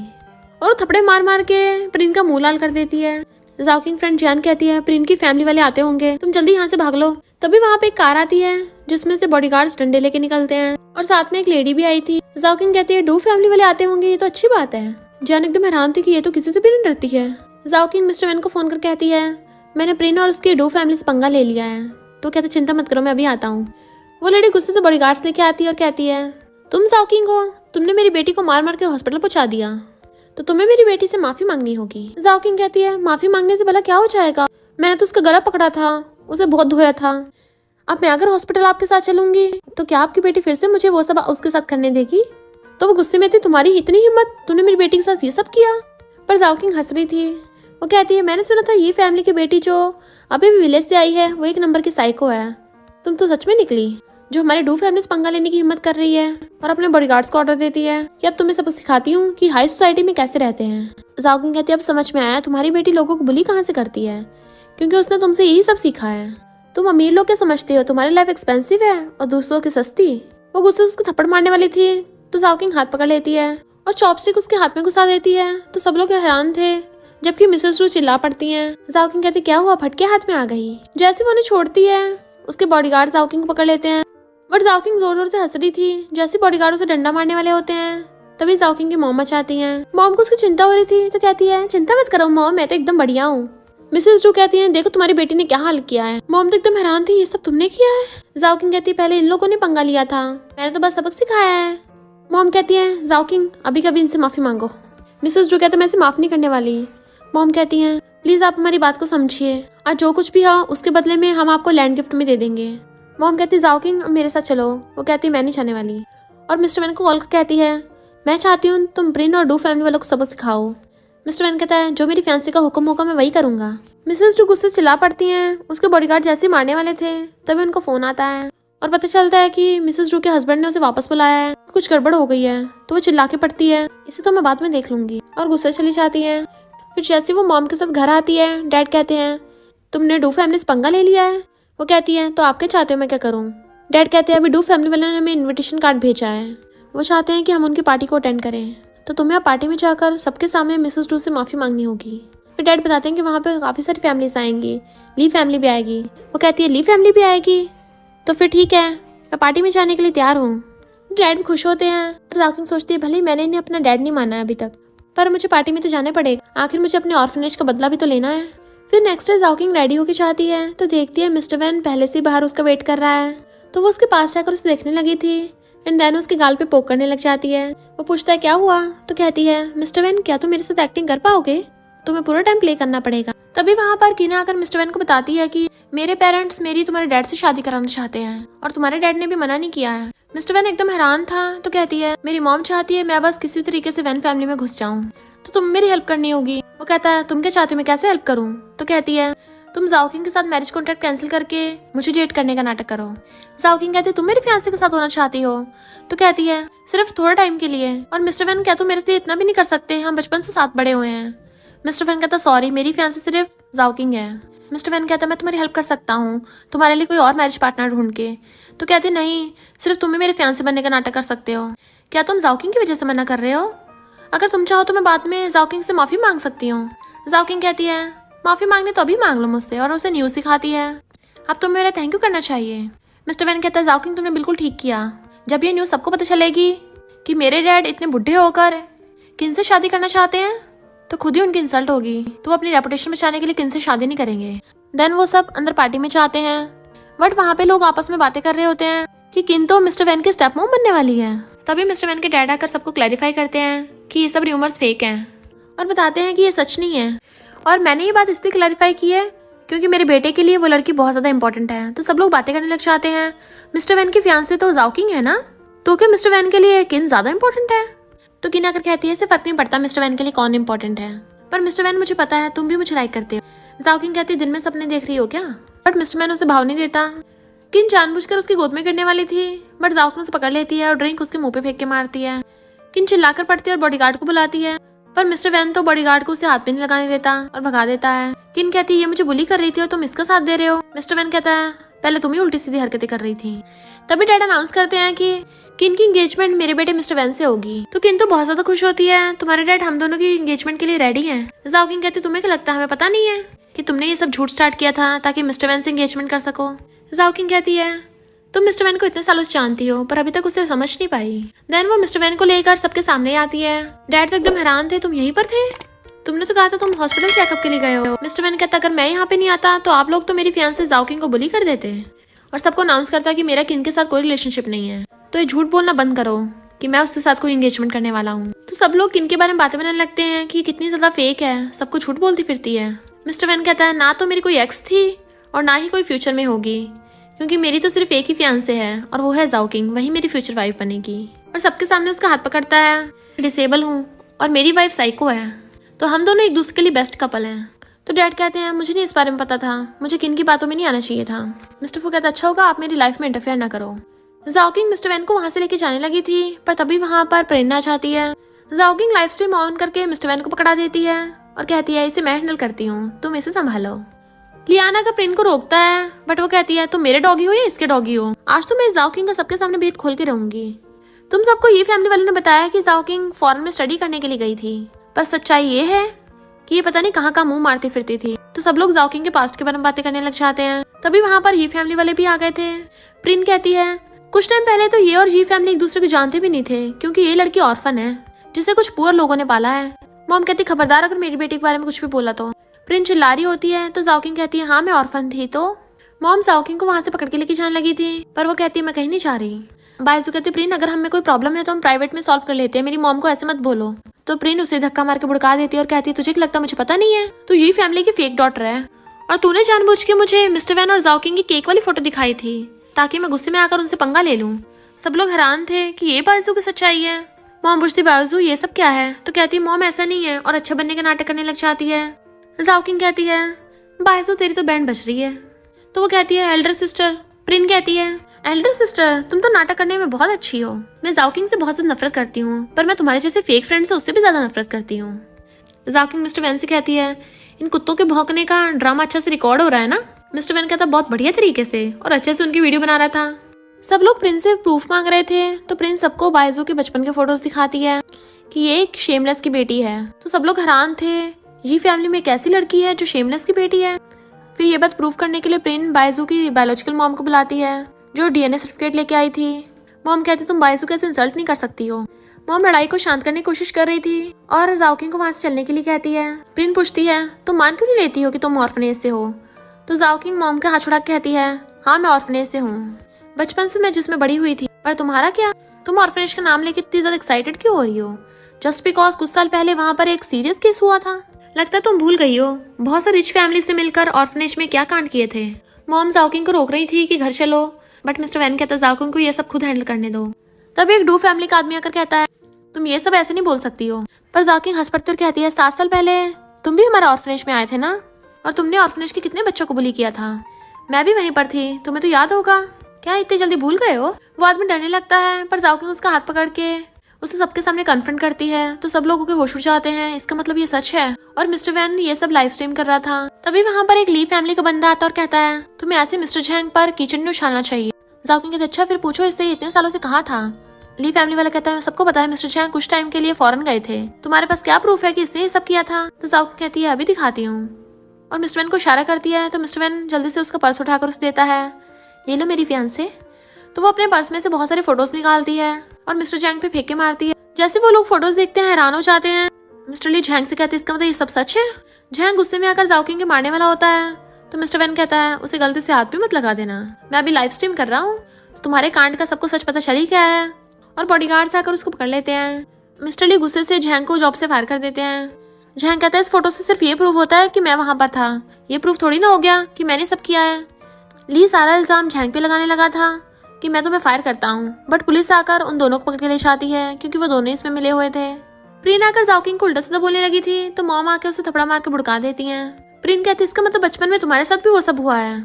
और थप्पड़े मार मार के प्रिन का मुंह लाल कर देती है। जाओकिंग फ्रेंड जियान कहती है प्रिन की फैमिली वाले आते होंगे, तुम जल्दी यहाँ से भाग लो। तभी वहाँ पे एक कार आती है जिसमें से बॉडीगार्ड्स डंडे लेके निकलते हैं और साथ में एक लेडी भी आई थी। जाओकिंग कहती है डू फैमिली वाले आते होंगे, ये तो अच्छी बात है। जियान एकदम हैरान थी कि ये तो किसी से भी नहीं डरती है। जाओकिंग मिस्टर वैन को फोन कर कहती है मैंने प्रिन और उसकी डू फैमिली से पंगा ले लिया है। तो कहते चिंता मत करो मैं अभी आता हूँ। वो लेडी गुस्से से बॉडीगार्ड्स लेके आती है और कहती है तुम जाओकिंग हो, तुमने मेरी बेटी को मार मार के हॉस्पिटल पहुंचा दिया, तो तुम्हें मेरी बेटी से माफी मांगनी होगी। जाओकिंग कहती है माफी मांगने से भला क्या हो जाएगा, मैंने तो उसका गला पकड़ा था, उसे बहुत धोया था। अब मैं अगर हॉस्पिटल आपके साथ चलूंगी तो क्या आपकी बेटी फिर से मुझे वो सब उसके साथ करने देगी। तो वो गुस्से में थी तुम्हारी इतनी हिम्मत, तुमने मेरी बेटी के साथ ये सब किया। पर जाओकिंग हंस रही थी। वो कहती है मैंने सुना था ये फैमिली की बेटी जो अभी भी विलेज से आई है वो एक नंबर की साइको है। तुम तो सच में निकली जो हमारे डू फैमिली से पंगा लेने की हिम्मत कर रही है और अपने बॉडीगार्ड्स को ऑर्डर देती है कि अब तुम्हें सबक सिखाती हूँ कि हाई सोसाइटी में कैसे रहते हैं। जाओकिंग कहती है अब समझ में आया तुम्हारी बेटी लोगों को बुली कहाँ से करती है, क्योंकि उसने तुमसे यही सब सीखा है। तुम अमीर लोग क्या समझते हो, तुम्हारी लाइफ एक्सपेंसिव है और दूसरों की सस्ती। वो गुस्से से उसको थप्पड़ मारने वाली थी तो जाओकिंग हाथ पकड़ लेती है और चॉपस्टिक उसके हाथ में घुसा देती है। तो सब लोग हैरान थे, जबकि मिसेस रू चिल्ला पड़ती हैं। जाओकिंग कहती क्या हुआ, फटके हाथ में आ गई। जैसे वो उन्हें छोड़ती है उसके बॉडीगार्ड जाओकिंग को पकड़ लेते हैं, बट जाओकिंग जोर जोर से हंस रही थी। जैसे बॉडीगार्ड उसे डंडा मारने वाले होते हैं तभी जाओकिंग की मॉम आती हैं। मॉम को उसकी चिंता हो रही थी तो कहती है चिंता मत करो मॉम, मैं तो एकदम बढ़िया हूँ। मिसेस रू कहती है देखो तुम्हारी बेटी ने क्या हाल किया है। मॉम तो एकदम हैरान थी ये सब तुमने किया है। जाओकिंग कहती है पहले इन लोगों ने पंगा लिया था, मैंने तो बस सबक सिखाया है। मॉम कहती है जाओकिंग अभी कभी इनसे माफी मांगो। मिसेस रू कहते हैं मैं इसे माफ नहीं करने वाली। मॉम कहती हैं प्लीज आप हमारी बात को समझिए, आज जो कुछ भी हो उसके बदले में हम आपको लैंड गिफ्ट में दे देंगे। मॉम कहती है जाओकिंग मेरे साथ चलो। वो कहती है मैं नहीं जाने वाली। और मिस्टर वैन को कॉल कर कहती है मैं चाहती हूँ तुम प्रिन और डू फैमिली वालों को सबक सिखाओ। मिस्टर वैन कहता है जो मेरी फैंसी का हुक्म होगा मैं वही करूंगा। मिसेस डू गुस्से चिल्ला पड़ती हैं। उसके बॉडीगार्ड जैसे मारने वाले थे तभी उनको फोन आता है और पता चलता है कि मिसेस डू के हस्बैंड ने उसे वापस बुलाया है, कुछ गड़बड़ हो गई है। तो वो चिल्ला के पड़ती है इसे तो मैं बाद में देख लूंगी, और गुस्से चली जाती है। फिर जैसे वो मॉम के साथ घर आती है डैड कहते हैं तुमने डू फैमिली से पंगा ले लिया है। वो कहती है तो आप क्या चाहते हो मैं क्या करूँ। डैड कहते हैं अभी डू फैमिली वालों ने हमें इन्विटेशन कार्ड भेजा है, वो चाहते हैं कि हम उनकी पार्टी को अटेंड करें, तो तुम्हें अब पार्टी में जाकर सबके सामने मिसेस डू से माफी मांगनी होगी। फिर डैड बताते हैं कि वहाँ पे काफी सारी फैमिलीज आएंगी, ली फैमिली भी आएगी। वो कहती है ली फैमिली भी आएगी, तो फिर ठीक है मैं पार्टी में जाने के लिए तैयार हूँ। डैड भी खुश होते हैं। जाओकिंग सोचती है भले मैंने इन्हें अपना डैड नहीं माना है अभी तक, पर मुझे पार्टी में तो जाना पड़ेगा, आखिर मुझे अपने ऑर्फनेज का बदला भी तो लेना है। फिर नेक्स्ट डे जाओकिंग रेडी होकर चाहती है तो देखती है मिस्टर वैन पहले से बाहर उसका वेट कर रहा है। तो वो उसके पास जाकर उसे देखने लगी थी एंड देन उसके गाल पे पोक करने लग जाती है। वो पूछता है क्या हुआ। तो कहती है मिस्टर वैन क्या तुम मेरे साथ एक्टिंग कर पाओगे, तुम्हें पूरा टाइम प्ले करना पड़ेगा। तभी वहाँ पर कीना आकर मिस्टर वैन को बताती है कि मेरे पेरेंट्स मेरी तुम्हारे डैड से शादी कराना चाहते हैं और तुम्हारे डैड ने भी मना नहीं किया है। मिस्टर वैन एकदम हैरान था तो कहती है मेरी मॉम चाहती है मैं बस किसी तरीके से वैन फैमिली में घुस जाऊं, तो तुम मेरी हेल्प करनी होगी। वो कहता है तुम क्या चाहते हो मैं कैसे हेल्प करूं? तो कहती है तुम जाओकिंग के साथ मैरिज कॉन्ट्रैक्ट कैंसिल करके मुझे डेट करने का नाटक करो। जाओकिंग कहती है तुम मेरे फियांसे के साथ होना चाहती हो? तो कहती है सिर्फ थोड़ा टाइम के लिए। और मिस्टर वैन क्या तुम मेरे से इतना भी नहीं कर सकते, हम बचपन से साथ बड़े हुए हैं। मिस्टर वैन कहता सॉरी मेरी फियांसे सिर्फ जाओकिंग है। मिस्टर वैन कहता मैं तुम्हारी हेल्प कर सकता हूँ तुम्हारे लिए कोई और मैरिज पार्टनर ढूंढ के। तो कहती नहीं सिर्फ तुम ही मेरे फियांसे बनने का नाटक कर सकते हो। क्या तुम जाओकिंग की वजह से मना कर रहे हो? अगर तुम चाहो तो मैं बाद में जाओकिंग से माफी मांग सकती हूँ। जाओकिंग कहती है माफी मांगनी तो अभी मांग लो मुझसे, और उसे न्यूज सिखाती है अब तुम्हें मेरा थैंक यू करना चाहिए। मिस्टर वैन कहता है जाओकिंग तुमने बिल्कुल ठीक किया, जब ये न्यूज सबको पता चलेगी कि मेरे डैड इतने बुढ़े होकर किन से शादी करना चाहते हैं तो खुद ही उनकी इंसल्ट होगी, तो वो अपनी रेपुटेशन बचाने के लिए किन से शादी नहीं करेंगे। देन वो सब अंदर पार्टी में जाते हैं, बट वहाँ पे लोग आपस में बातें कर रहे होते हैं कि किन तो मिस्टर वैन की स्टेप मॉम बनने वाली है। तभी मिस्टर वैन के डैड आकर सबको क्लैरिफाई करते हैं कि ये सब र्यूमर्स फेक हैं और बताते हैं कि ये सच नहीं है। और मैंने ये बात इसलिए क्लैरिफाई की है क्योंकि मेरे बेटे के लिए वो लड़की बहुत ज्यादा इंपॉर्टेंट है। तो सब लोग बातें करने लग जाते हैं मिस्टर वैन की फियांसे तो जाओकिंग है ना, तो क्या मिस्टर वैन के लिए किन ज्यादा इंपॉर्टेंट है? तो किन आकर कहती है इससे फर्क नहीं पड़ता मिस्टर वैन के लिए कौन इंपॉर्टेंट है, पर मिस्टर वैन मुझे पता है तुम भी मुझे लाइक करते हो। जाओकिंग कहती है दिन में सपने देख रही हो क्या? बट मिस्टर वैन उसे भाव नहीं देता। किन जानबूझकर उसकी गोद में गिरने वाली थी, बट जाओकिंग उसे पकड़ लेती है और ड्रिंक उसके मुंह पे फेंक के मारती है। किन चिल्लाकर पड़ती है और बॉडीगार्ड को बुलाती है, पर मिस्टर वैन तो बॉडीगार्ड को उसे हाथ पे नहीं लगाने देता और भगा देता है। किन कहती है ये मुझे बुली कर रही थी और तुम इसका साथ दे रहे हो। मिस्टर वैन कहता है पहले तुम ही उल्टी सीधी हरकतें कर रही थी। तभी डैड अनाउंस करते हैं कि किन की एंगेजमेंट मेरे बेटे मिस्टर वैन से होगी। तो किन तो बहुत ज्यादा खुश होती है, तुम्हारे डैड हम दोनों की एंगेजमेंट के लिए रेडी हैं। जाओकिंग कहती तुम्हें क्या लगता है हमें पता नहीं है कि तुमने ये सब झूठ स्टार्ट किया था ताकि मिस्टर वैन से एंगेजमेंट कर सको। जाओकिंग कहती है तुम मिस्टर वैन को इतने सालों से जानती हो पर अभी तक उसे समझ नहीं पाई। देन वो मिस्टर वैन को लेकर सबके सामने आती है। डैड तो एकदम हैरान थे, तुम यहीं पर थे? तुमने तो कहा था तुम हॉस्पिटल चेकअप के लिए गए हो। मिस्टर वैन कहता अगर मैं यहाँ पे नहीं आता तो आप लोग तो मेरी फियांसे जाओकिंग को बुली कर देते और सबको अनाउंस करता कि मेरा किन के साथ कोई रिलेशनशिप नहीं है, तो ये झूठ बोलना बंद करो कि मैं उसके साथ कोई एंगेजमेंट करने वाला हूँ। तो सब लोग किन के बारे में बातें बनाने लगते हैं कि कितनी ज्यादा फेक है, सबको झूठ बोलती फिरती है। मिस्टर वैन कहता है ना तो मेरी कोई एक्स थी और ना ही कोई फ्यूचर में होगी, क्योंकि मेरी तो सिर्फ एक ही फियांसे है और वो है जाओकिंग, वही मेरी फ्यूचर वाइफ बनेगी। और सबके सामने उसका हाथ पकड़ता है डिसेबल हूँ और मेरी वाइफ साइको है, तो हम दोनों एक दूसरे के लिए बेस्ट कपल हैं। तो डैड कहते हैं मुझे नहीं इस बारे में पता था, मुझे किन की बातों में नहीं आना चाहिए था। मिस्टर फू कहता अच्छा होगा आप मेरी लाइफ में इंटरफेयर ना करो। जाओकिंग मिस्टर वैन को वहां से लेके जाने लगी थी, पर तभी वहां पर प्रेरणा चाहती है। जाओकिंग लाइव स्ट्रीम ऑन करके मिस्टर वैन को पकड़ा देती है और कहती है इसे मैं हैंडल करती हूँ, तुम इसे संभालो। लियाना का प्रिन को रोकता है, बट वो कहती है तुम मेरे डॉगी हो या इसके डॉगी हो, आज तो मैं जाओकिंग का सबके सामने भेद खोल के रहूंगी। तुम सबको ये फैमिली वालों ने बताया कि जाओकिंग फॉरेन में स्टडी करने के लिए गई थी, पर सच्चाई ये है कि ये पता नहीं कहाँ का मुंह मारती फिरती थी। तो सब लोग जाओकिंग के पास्ट के बारे में बातें करने लग जाते हैं। तभी वहां पर ये फैमिली वाले भी आ गए थे। प्रिन कहती है कुछ टाइम पहले तो ये और ये फैमिली एक दूसरे को जानते भी नहीं थे, क्योंकि ये लड़की ऑर्फन है जिसे कुछ पुअर लोगों ने पाला है। मॉम कहती खबरदार अगर मेरी बेटी के बारे में कुछ भी बोला तो। प्रिन चिल्ला रही होती है तो जाओकिंग कहती है हाँ मैं ऑर्फन थी। तो मॉम जाओकिंग को वहां से पकड़ के लेके जाने लगी थी, पर वो कहती है मैं कहीं नहीं जा रही। बायजू कहती प्रिन अगर हमें कोई प्रॉब्लम है तो हम प्राइवेट में सॉल्व कर लेते हैं, मेरी मॉम को ऐसे मत बोलो। तो प्रिन उसे धक्का मार के भुड़का देती है और कहती है तुझे क्या लगता मुझे पता नहीं है, तू ये फैमिली की फेक डॉटर है और तूने जानबूझ के मुझे मिस्टर वैन और जाओकिंग की केक वाली फोटो दिखाई थी ताकि मैं गुस्से में आकर उनसे पंगा ले लूं। सब लोग हैरान थे कि ये बायजू की सच्चाई है। मॉम पूछती बायजू ये सब क्या है, तो कहती है मॉम ऐसा नहीं है, और अच्छा बनने का नाटक करने लग जाती है। जाओकिंग कहती है बायजू तेरी तो बैंड बज रही है। तो वो कहती है एल्डर सिस्टर। प्रिन कहती है एल्डर सिस्टर तुम तो नाटक करने में बहुत अच्छी हो, मैं जाओकिंग से बहुत ज्यादा नफरत करती हूँ, पर मैं तुम्हारे जैसे फेक फ्रेंड से उससे भी ज्यादा नफरत करती हूँ। जाओकिंग मिस्टर वैन से कहती है इन कुत्तों के भौंकने का ड्रामा अच्छा से रिकॉर्ड हो रहा है ना। मिस्टर वैन कहता बहुत बढ़िया तरीके से और अच्छे से उनकी वीडियो बना रहा था। सब लोग प्रिंस से प्रूफ मांग रहे थे, तो प्रिंस सबको बायजू के बचपन के फोटोज दिखाती है कि ये एक शेमलेस की बेटी है। तो सब लोग हैरान थे ये फैमिली में एक ऐसी लड़की है जो शेमलेस की बेटी है। फिर ये बात प्रूफ करने के लिए प्रिन बायजू की बायोलॉजिकल मॉम को बुलाती है जो डीएनए सर्टिफिकेट लेके आई थी। मॉम कहती तुम बायजू को ऐसे इंसल्ट नहीं कर सकती हो। मॉम लड़ाई को शांत करने की कोशिश कर रही थी और जाओकिंग को वहां से चलने के लिए कहती है। प्रिन पूछती है तुम मान क्यों नहीं लेती हो कि तुम ऑर्फनेज से हो। तो जाओकिंग मॉम का हाथ छुड़ा के कहती है हाँ मैं ऑर्फनेज से हूँ, बचपन से मैं जिसमें बड़ी हुई थी। पर तुम्हारा क्या, तुम ऑर्फनेज का नाम लेके इतनी ज्यादा एक्साइटेड क्यों हो रही हो? जस्ट बिकॉज कुछ साल पहले वहाँ पर एक सीरियस केस हुआ था। लगता है तुम भूल गई हो बहुत सारी रिच फैमिली से मिलकर ऑर्फनेज में क्या कांड किए थे। मॉम जाओकिंग को रोक रही थी कि घर चलो, बट मिस्टर वैन कहता है जाओकिंग को ये सब खुद हैंडल करने दो। तब एक डू फैमिली का आदमी आकर कहता है तुम ये सब ऐसे नहीं बोल सकती हो। पर जाओकिंग हंस पड़ती और कहती है 7 साल पहले तुम भी हमारे ऑर्फनेज में आए थे ना, और तुमने ऑर्फनेज के कितने बच्चों को बुली किया था। मैं भी वहीं पर थी, तुम्हें तो याद होगा। क्या इतनी जल्दी भूल गए हो? वो आदमी डरने लगता है, पर जाओकिंग उसका हाथ पकड़ के उसे सबके सामने कन्फ्रंट करती है तो सब लोगों के होश उड़ जाते हैं। इसका मतलब ये सच है और मिस्टर वैन ये सब लाइव स्ट्रीम कर रहा था। तभी वहाँ पर एक ली फैमिली का बंदा आता और कहता है तुम्हें ऐसे मिस्टर झैंग पर कीचड़ नहीं उछालना चाहिए। जाओकिंग कहते अच्छा फिर पूछो इससे इतने सालों से कहाँ था। ली फैमिली वाला कहता है सबको पता है मिस्टर झैंग कुछ टाइम के लिए फॉरेन गए थे, तुम्हारे पास क्या प्रूफ है कि इसने ये सब किया था। तो जाओकिंग कहती है अभी दिखाती हूँ, और मिस्टर वैन को इशारा करती है। तो मिस्टर वैन जल्दी से उसका पर्स उठाकर उसे देता है, ये लो मेरी फियांसे। तो वो अपने पर्स में से बहुत सारे फोटोज निकालती है और मिस्टर झैंग पे फेंके मारती है। जैसे वो लोग फोटोज देखते हैं हैरान हो जाते हैं। मिस्टर ली झैंग से कहते हैं इसका मतलब ये सब सच है। झैंग गुस्से में आकर जाओकिंग के मारने वाला होता है तो मिस्टर वैन कहता है उसे गलती से हाथ भी मत लगा देना, मैं अभी लाइव स्ट्रीम कर रहा हूँ, तो तुम्हारे कांड का सबको सच पता चल ही गया है। और बॉडीगार्ड्स आकर उसको पकड़ लेते हैं। मिस्टर ली गुस्से से झैंग को जॉब से फायर कर देते हैं। झैंग कहता है इस फोटो से सिर्फ ये प्रूफ होता है कि मैं वहां पर था, ये प्रूफ थोड़ी ना हो गया कि मैंने सब किया है। ली सारा इल्जाम झैंग पे लगाने लगा था कि मैं तुम्हें फायर करता हूँ, बट पुलिस आकर उन दोनों को पकड़ के ले जाती है क्योंकि वो दोनों इसमें मिले हुए थे। प्रीन आकर जाओकिंग को उल्टा सीधा बोलने लगी थी तो मॉम आकर उसे थपड़ा मार के भुड़का देती हैं। प्रीन कहती इसका मतलब बचपन में तुम्हारे साथ भी वो सब हुआ है,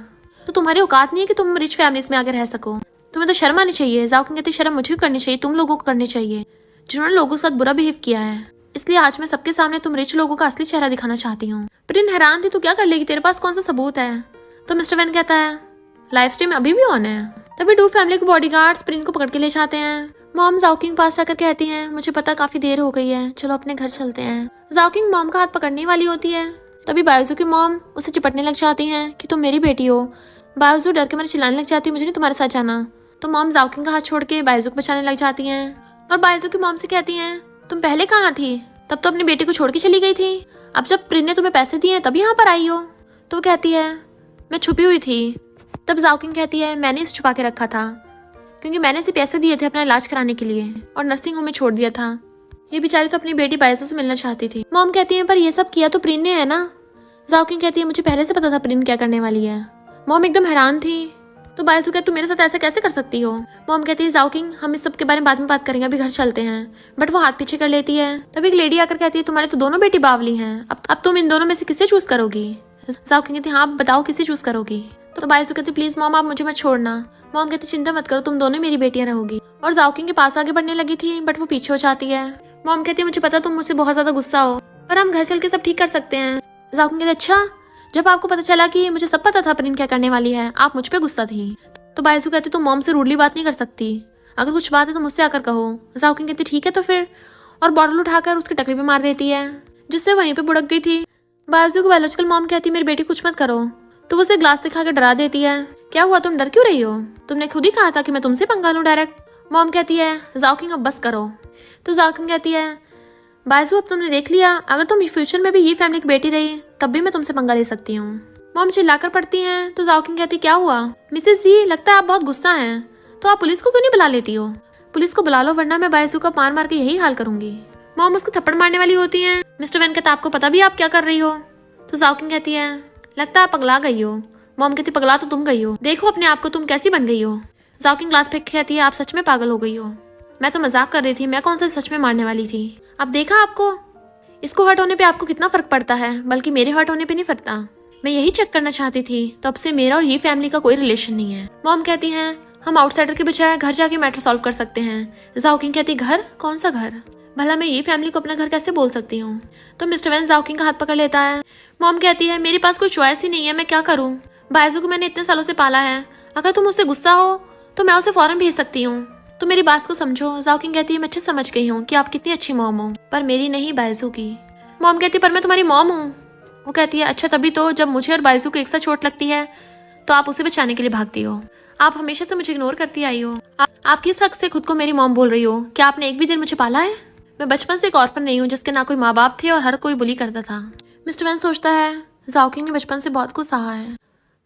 तो तुम्हारी औकात नहीं है कि तुम रिच फैमिलीज में आगे रह सको, तुम्हें तो शर्म आनी चाहिए। जाओकिंग कहती शर्म मुझे करनी चाहिए, तुम लोगों को करनी चाहिए जिन्होंने लोगों के साथ बुरा बिहेव किया है, इसलिए आज मैं सबके सामने तुम रिच लोगों का असली चेहरा दिखाना चाहती हूँ। प्रीन हैरान थी तू क्या कर लेगी, तेरे पास कौन सा सबूत है। तो मिस्टर वैन कहता है लाइव स्ट्रीम अभी भी ऑन है। तभी डू फैमिली के बॉडीगार्ड्स प्रीन को पकड़ के ले जाते हैं। मॉम जाओकिंग पास जाकर कहती हैं मुझे पता काफी देर हो गई है, चलो अपने घर चलते हैं। जाओकिंग मॉम का हाथ पकड़ने वाली होती है, तभी बायजू की मॉम उसे चिपटने लग जाती हैं कि तुम मेरी बेटी हो। बायजू डर के मैंने चिल्लाने लग जाती है मुझे नहीं तुम्हारे साथ जाना। तो मॉम जाओकिंग का हाथ छोड़ के बायजू को बचाने लग जाती हैं और बायजू की मॉम से कहती हैं तुम पहले कहाँ थी, तब तो अपनी बेटी को छोड़ के चली गई थी, अब जब प्रीन ने तुम्हें पैसे दिए तब यहाँ पर आई हो। तो वो कहती है मैं छुपी हुई थी। तब जाओकिंग कहती है मैंने इसे छुपा के रखा था क्योंकि मैंने इसे पैसे दिए थे अपना इलाज कराने के लिए और नर्सिंग होम में छोड़ दिया था। ये बेचारी तो अपनी बेटी बायजू से मिलना चाहती थी। मॉम कहती है पर ये सब किया तो प्रीन ने है ना। जाओकिंग कहती है मुझे पहले से पता था प्रीन क्या करने वाली है। मॉम एकदम हैरान थी। तो बायजू कहती तू मेरे साथ ऐसा कैसे कर सकती हो। मॉम कहती है जाओकिंग हम इस सब के बारे में बाद में बात करेंगे, अभी घर चलते हैं। बट वो हाथ पीछे कर लेती है। तभी एक लेडी आकर कहती है तुम्हारे तो दोनों बेटी बावली हैं, अब तुम इन दोनों में से किसे चूज करोगी। जाओकिंग कहती है हाँ बताओ किसे चूज करोगी। तो बायजू कहती प्लीज मॉम आप मुझे मत छोड़ना। मॉम कहती चिंता मत करो तुम दोनों मेरी बेटियां रहोगी। और जाओकिंग के पास आगे बढ़ने लगी थी बट वो पीछे हो जाती है। मॉम कहती है मुझे पता तुम मुझसे बहुत ज्यादा गुस्सा हो, पर हम घर चल के सब ठीक कर सकते हैं। जाओकिंग कहती अच्छा जब आपको पता चला कि मुझे सब पता था प्रीन क्या करने वाली है, आप मुझ पे गुस्सा थी। तो बायजू कहती तुम मॉम से रूडली बात नहीं कर सकती, अगर कुछ बात है तो मुझसे आकर कहो। जाओकिंग कहती ठीक है तो फिर, और बॉटल उठाकर उसके टकले पे मार देती है जिससे वहीं पे बुड़क गई थी। बायजू को बायोलॉजिकल मॉम कहती मेरी बेटी कुछ मत करो, तो वो उसे ग्लास दिखा के डरा देती है। क्या हुआ तुम डर क्यों रही हो, तुमने खुद ही कहा था कि मैं तुमसे पंगा लूं डायरेक्ट। मॉम कहती है जाओकिंग अब बस करो। तो जाओकिंग कहती है बायजू अब तुमने देख लिया, अगर तुम फ्यूचर में भी ये फैमिली की बेटी रही तब भी मैं तुमसे पंगा ले सकती हूँ। मॉम चिल्लाकर पड़ती हैं। तो जाओकिंग कहती क्या हुआ मिसेस जी, लगता है आप बहुत गुस्सा हैं, तो आप पुलिस को क्यों नहीं बुला लेती हो। पुलिस को बुला लो वरना मैं बायजू का पान मार के यही हाल करूंगी। मॉम उसको थप्पड़ मारने वाली होती हैं। मिस्टर वैन कहता आपको पता भी आप क्या कर रही हो। तो जाओकिंग कहती है लगता है आप पगला गई हो। मॉम कहती पगला तो तुम गई हो, देखो अपने आप को तुम कैसी बन गई हो। जाओकिंग ग्लास फेंक के कहती है आप सच में पागल हो गई हो, मैं तो मजाक कर रही थी, मैं कौन सा सच में मारने वाली थी। अब देखा आपको, इसको हर्ट होने पे आपको कितना फर्क पड़ता है, बल्कि मेरे हर्ट होने पे नहीं पड़ता। मैं यही चेक करना चाहती थी, तब से मेरा और ये फैमिली का कोई रिलेशन नहीं है। मॉम कहती हैं हम आउटसाइडर के बजाय घर जाके मैटर सॉल्व कर सकते हैं। जाओकिंग कहती घर, कौन सा घर, भला मैं ये फैमिली को अपना घर कैसे बोल सकती हूँ। तो मिस्टर वैन जाओकिंग का हाथ पकड़ लेता है। मॉम कहती है मेरे पास कोई चॉइस ही नहीं है, मैं क्या करूँ। बायजू को मैंने इतने सालों से पाला है, अगर तुम उससे गुस्सा हो तो मैं उसे फौरन भेज सकती हूँ, तो मेरी बात को समझो। जाओकिंग कहती है मैं अच्छे समझ गई हूँ कि आप कितनी अच्छी मॉम हो, पर मेरी नहीं बायजू की। मॉम कहती है पर मैं तुम्हारी मॉम हूँ। वो कहती है अच्छा तभी तो जब मुझे और बायजू को एक साथ चोट लगती है तो आप उसे बचाने के लिए भागती हो, आप हमेशा से मुझे इग्नोर करती आई हो। आप किस हक से खुद को मेरी मॉम बोल रही हो, क्या आपने एक भी दिन मुझे पाला है। मैं बचपन से एक ऑर्फन नहीं हूँ जिसके ना कोई माँ बाप थे और हर कोई बुली करता था। मिस्टर वैन सोचता है जाओकिंग ने बचपन से बहुत कुछ सहा है,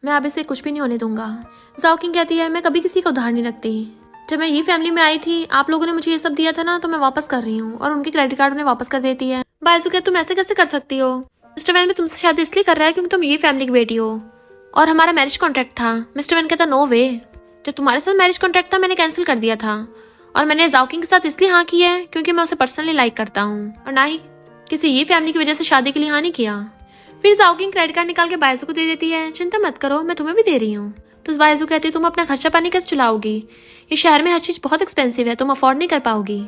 मैं अब इसे कुछ भी नहीं होने दूंगा। जाओकिंग कहती है मैं कभी किसी का उधार नहीं रखती, जब मैं ये फैमिली में आई थी आप लोगों ने मुझे ये सब दिया था ना, तो मैं वापस कर रही हूँ, और उनकी क्रेडिट कार्ड उन्हें वापस कर देती है। बायजू कहती तुम ऐसे कैसे कर सकती हो। मिस्टर वैन भी तुमसे शादी इसलिए कर रहा है क्योंकि तुम ये फैमिली की बेटी हो और हमारा मैरिज कॉन्ट्रैक्ट था। मिस्टर वैन कहता नो वे, जब तुम्हारे साथ मैरिज कॉन्ट्रैक्ट था मैंने कैंसिल कर दिया था, और मैंने जाओकिंग के साथ इसलिए हाँ की है क्योंकि मैं उसे पर्सनली लाइक करता हूँ, और ना ही किसी ये फैमिली की वजह से शादी के लिए हाँ नहीं किया। फिर जाओकिंग क्रेडिट कार्ड निकाल के बायजू को दे देती है, चिंता मत करो मैं तुम्हें भी दे रही हूँ। तो बायजू कहती है तुम अपना खर्चा पानी कैसे चलाओगी, ये शहर में हर चीज बहुत एक्सपेंसिव है, तुम अफोर्ड नहीं कर पाओगी।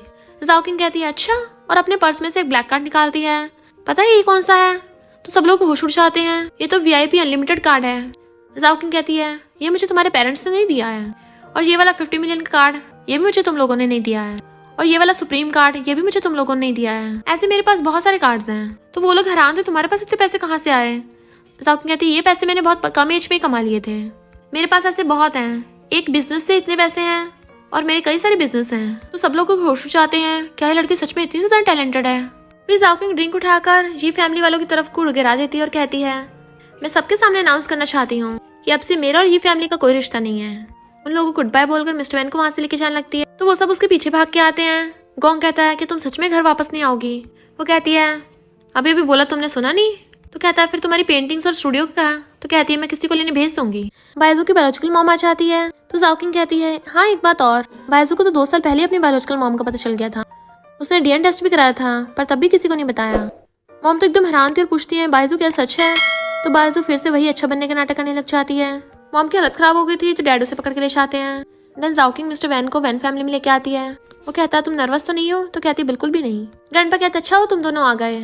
जाओकिंग कहती है अच्छा, और अपने पर्स में से एक ब्लैक कार्ड निकालती है। पता है ये कौन सा है? तो सब लोग होश उड़ जाते हैं, ये तो VIP अनलिमिटेड कार्ड है। जाओकिंग कहती है ये मुझे तुम्हारे पेरेंट्स ने नहीं दिया है, और ये वाला 50 मिलियन का कार्ड ये भी मुझे तुम लोगों ने नहीं दिया है, और ये वाला सुप्रीम कार्ड ये भी मुझे तुम लोगों ने नहीं दिया है। ऐसे मेरे पास बहुत सारे कार्ड्स हैं। तो वो लोग हैरान थे तुम्हारे पास इतने पैसे कहाँ से आए। जाओकिंग कहती है ये पैसे मैंने बहुत कम एज में कमा लिए थे, मेरे पास ऐसे बहुत हैं, एक बिजनेस से इतने पैसे हैं और मेरे कई सारे बिजनेस हैं। तो सब लोग को होश उड़ जाते हैं, क्या ये लड़की सच में इतनी ज्यादा टैलेंटेड है। फिर जाओकिंग ड्रिंक उठाकर ये फैमिली वालों की तरफ को गिरा देती है और कहती है मैं सबके सामने अनाउंस करना चाहती हूँ कि अब से मेरा और ये फैमिली का कोई रिश्ता नहीं है। उन लोगों को गुड बाय बोलकर मिस्टर वैन को वहां से लेके जाने लगती है। तो वो सब उसके पीछे भाग के आते हैं। गोंग कहता है कि तुम सच में घर वापस नहीं आओगी। वो कहती है अभी अभी बोला तुमने सुना नहीं। तो कहता है फिर तुम्हारी पेंटिंग्स और स्टूडियो का। तो कहती है मैं किसी को लेने भेज दूंगी। बायजू की बायोलॉजिकल मॉम आ जाती है। तो जाओकिंग कहती है हाँ एक बात और, बायजू को तो 2 साल पहले अपनी बायोलॉजिकल मॉम का पता चल गया था, उसने DNA टेस्ट भी कराया था पर तब भी किसी को नहीं बताया। मॉम तो एकदम हैरान थी और पूछती है बायजू क्या सच है। तो बायजू फिर से वही अच्छा बनने का नाटक करने लग जाती है। मॉम की हालत खराब हो गई थी तो डैड उसे पकड़ के ले जाते हैं। देन जाओकिंग मिस्टर वैन को वैन फैमिली में लेके आती है। वो कहता है तुम नर्वस तो नहीं हो। तो कहती है बिल्कुल भी नहीं। ग्रैंडपा कहता है अच्छा हो तुम दोनों आ गए,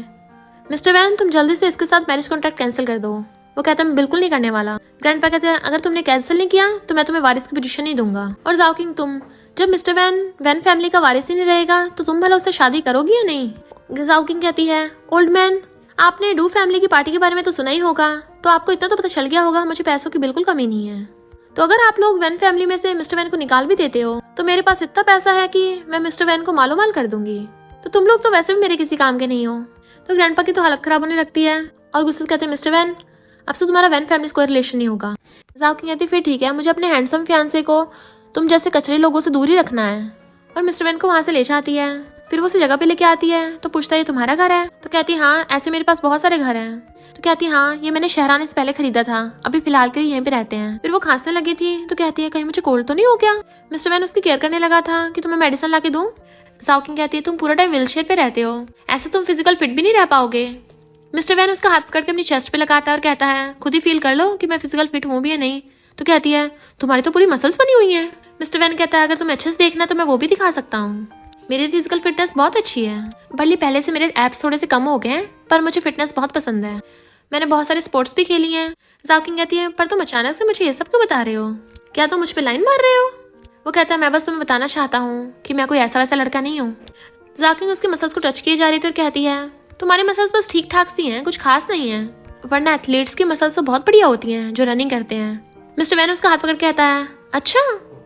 मिस्टर वैन तुम जल्दी से इसके साथ मैरिज कॉन्ट्रैक्ट कैंसिल कर दो। वो कहता है मैं बिल्कुल नहीं करने वाला। ग्रैंडपा कहते हैं अगर तुमने कैंसिल नहीं किया तो मैं तुम्हें वारिस की पोजीशन नहीं दूंगा। और जाओकिंग तुम जब मिस्टर वैन फैमिली का वारिस ही नहीं रहेगा तो तुम भला उससे शादी करोगी या नहीं। जाओकिंग कहती है ओल्ड मैन आपने डू फैमिली की पार्टी के बारे में तो सुना ही होगा, तो आपको इतना तो पता चल गया होगा मुझे पैसों की बिल्कुल कमी नहीं है। तो अगर आप लोग वैन फैमिली में से मिस्टर वैन को निकाल भी देते हो तो मेरे पास इतना पैसा है कि मैं मिस्टर वैन को मालो माल कर दूंगी। तो तुम लोग तो वैसे भी मेरे किसी काम के नहीं हो। तो ग्रैंडपा की तो हालत खराब होने लगती है और गुस्से से कहते हैं मिस्टर वैन अब से तुम्हारा वैन फैमिली से कोई रिलेशन नहीं होगा। जाओकिंग कहती फिर ठीक है, मुझे अपने हैंडसम फियांसे को तुम जैसे कचरे लोगों से दूर ही रखना है। और मिस्टर वैन को वहां से ले जाती है। फिर वो उसी जगह पे लेके आती है। तो पूछता है ये तुम्हारा घर है। तो कहती हाँ ऐसे मेरे पास बहुत सारे घर हैं। तो कहती हाँ ये मैंने शहर आने से पहले खरीदा था, अभी फिलहाल के लिए यहीं पे रहते हैं। फिर वो खांसने लगी थी तो कहती है कहीं मुझे कोल्ड तो नहीं हो गया। मिस्टर वैन उसकी केयर करने लगा था कि तुम्हें मेडिसिन ला के दूं। जाओकिंग कहती है तुम पूरा टाइम व्हीलचेयर पे रहते हो, ऐसे तुम फिजिकल फिट भी नहीं रह पाओगे। मिस्टर वैन उसका हाथ पकड़ के अपनी चेस्ट पे लगाता है और कहता है खुद ही फील कर लो कि मैं फिजिकल फिट हूँ भी या नहीं। तो कहती है तुम्हारी तो पूरी मसल्स बनी हुई हैं। मिस्टर वैन कहता है अगर तुम अच्छे से देखना तो मैं वो भी दिखा सकता हूँ, मेरी फिजिकल फिटनेस बहुत अच्छी है, भले पहले से मेरे एब्स थोड़े से कम हो गए हैं पर मुझे फिटनेस बहुत पसंद है, मैंने बहुत सारे स्पोर्ट्स भी खेली हैं। जाओकिंग कहती है पर तुम अचानक से मुझे ये सब क्यों बता रहे हो, क्या तुम मुझ पे लाइन मार रहे हो। वो कहता है मैं बस तुम्हें बताना चाहता हूँ कि मैं कोई ऐसा वैसा लड़का नहीं हूँ। जाओकिंग उसके मसल्स को टच किए जा रही थी और कहती है तुम्हारी मसल्स बस ठीक ठाक सी हैं, कुछ खास नहीं है, वरना एथलीट्स की मसल्स तो बहुत बढ़िया होती हैं जो रनिंग करते हैं। मिस्टर वैन उसका हाथ पकड़ कहता है अच्छा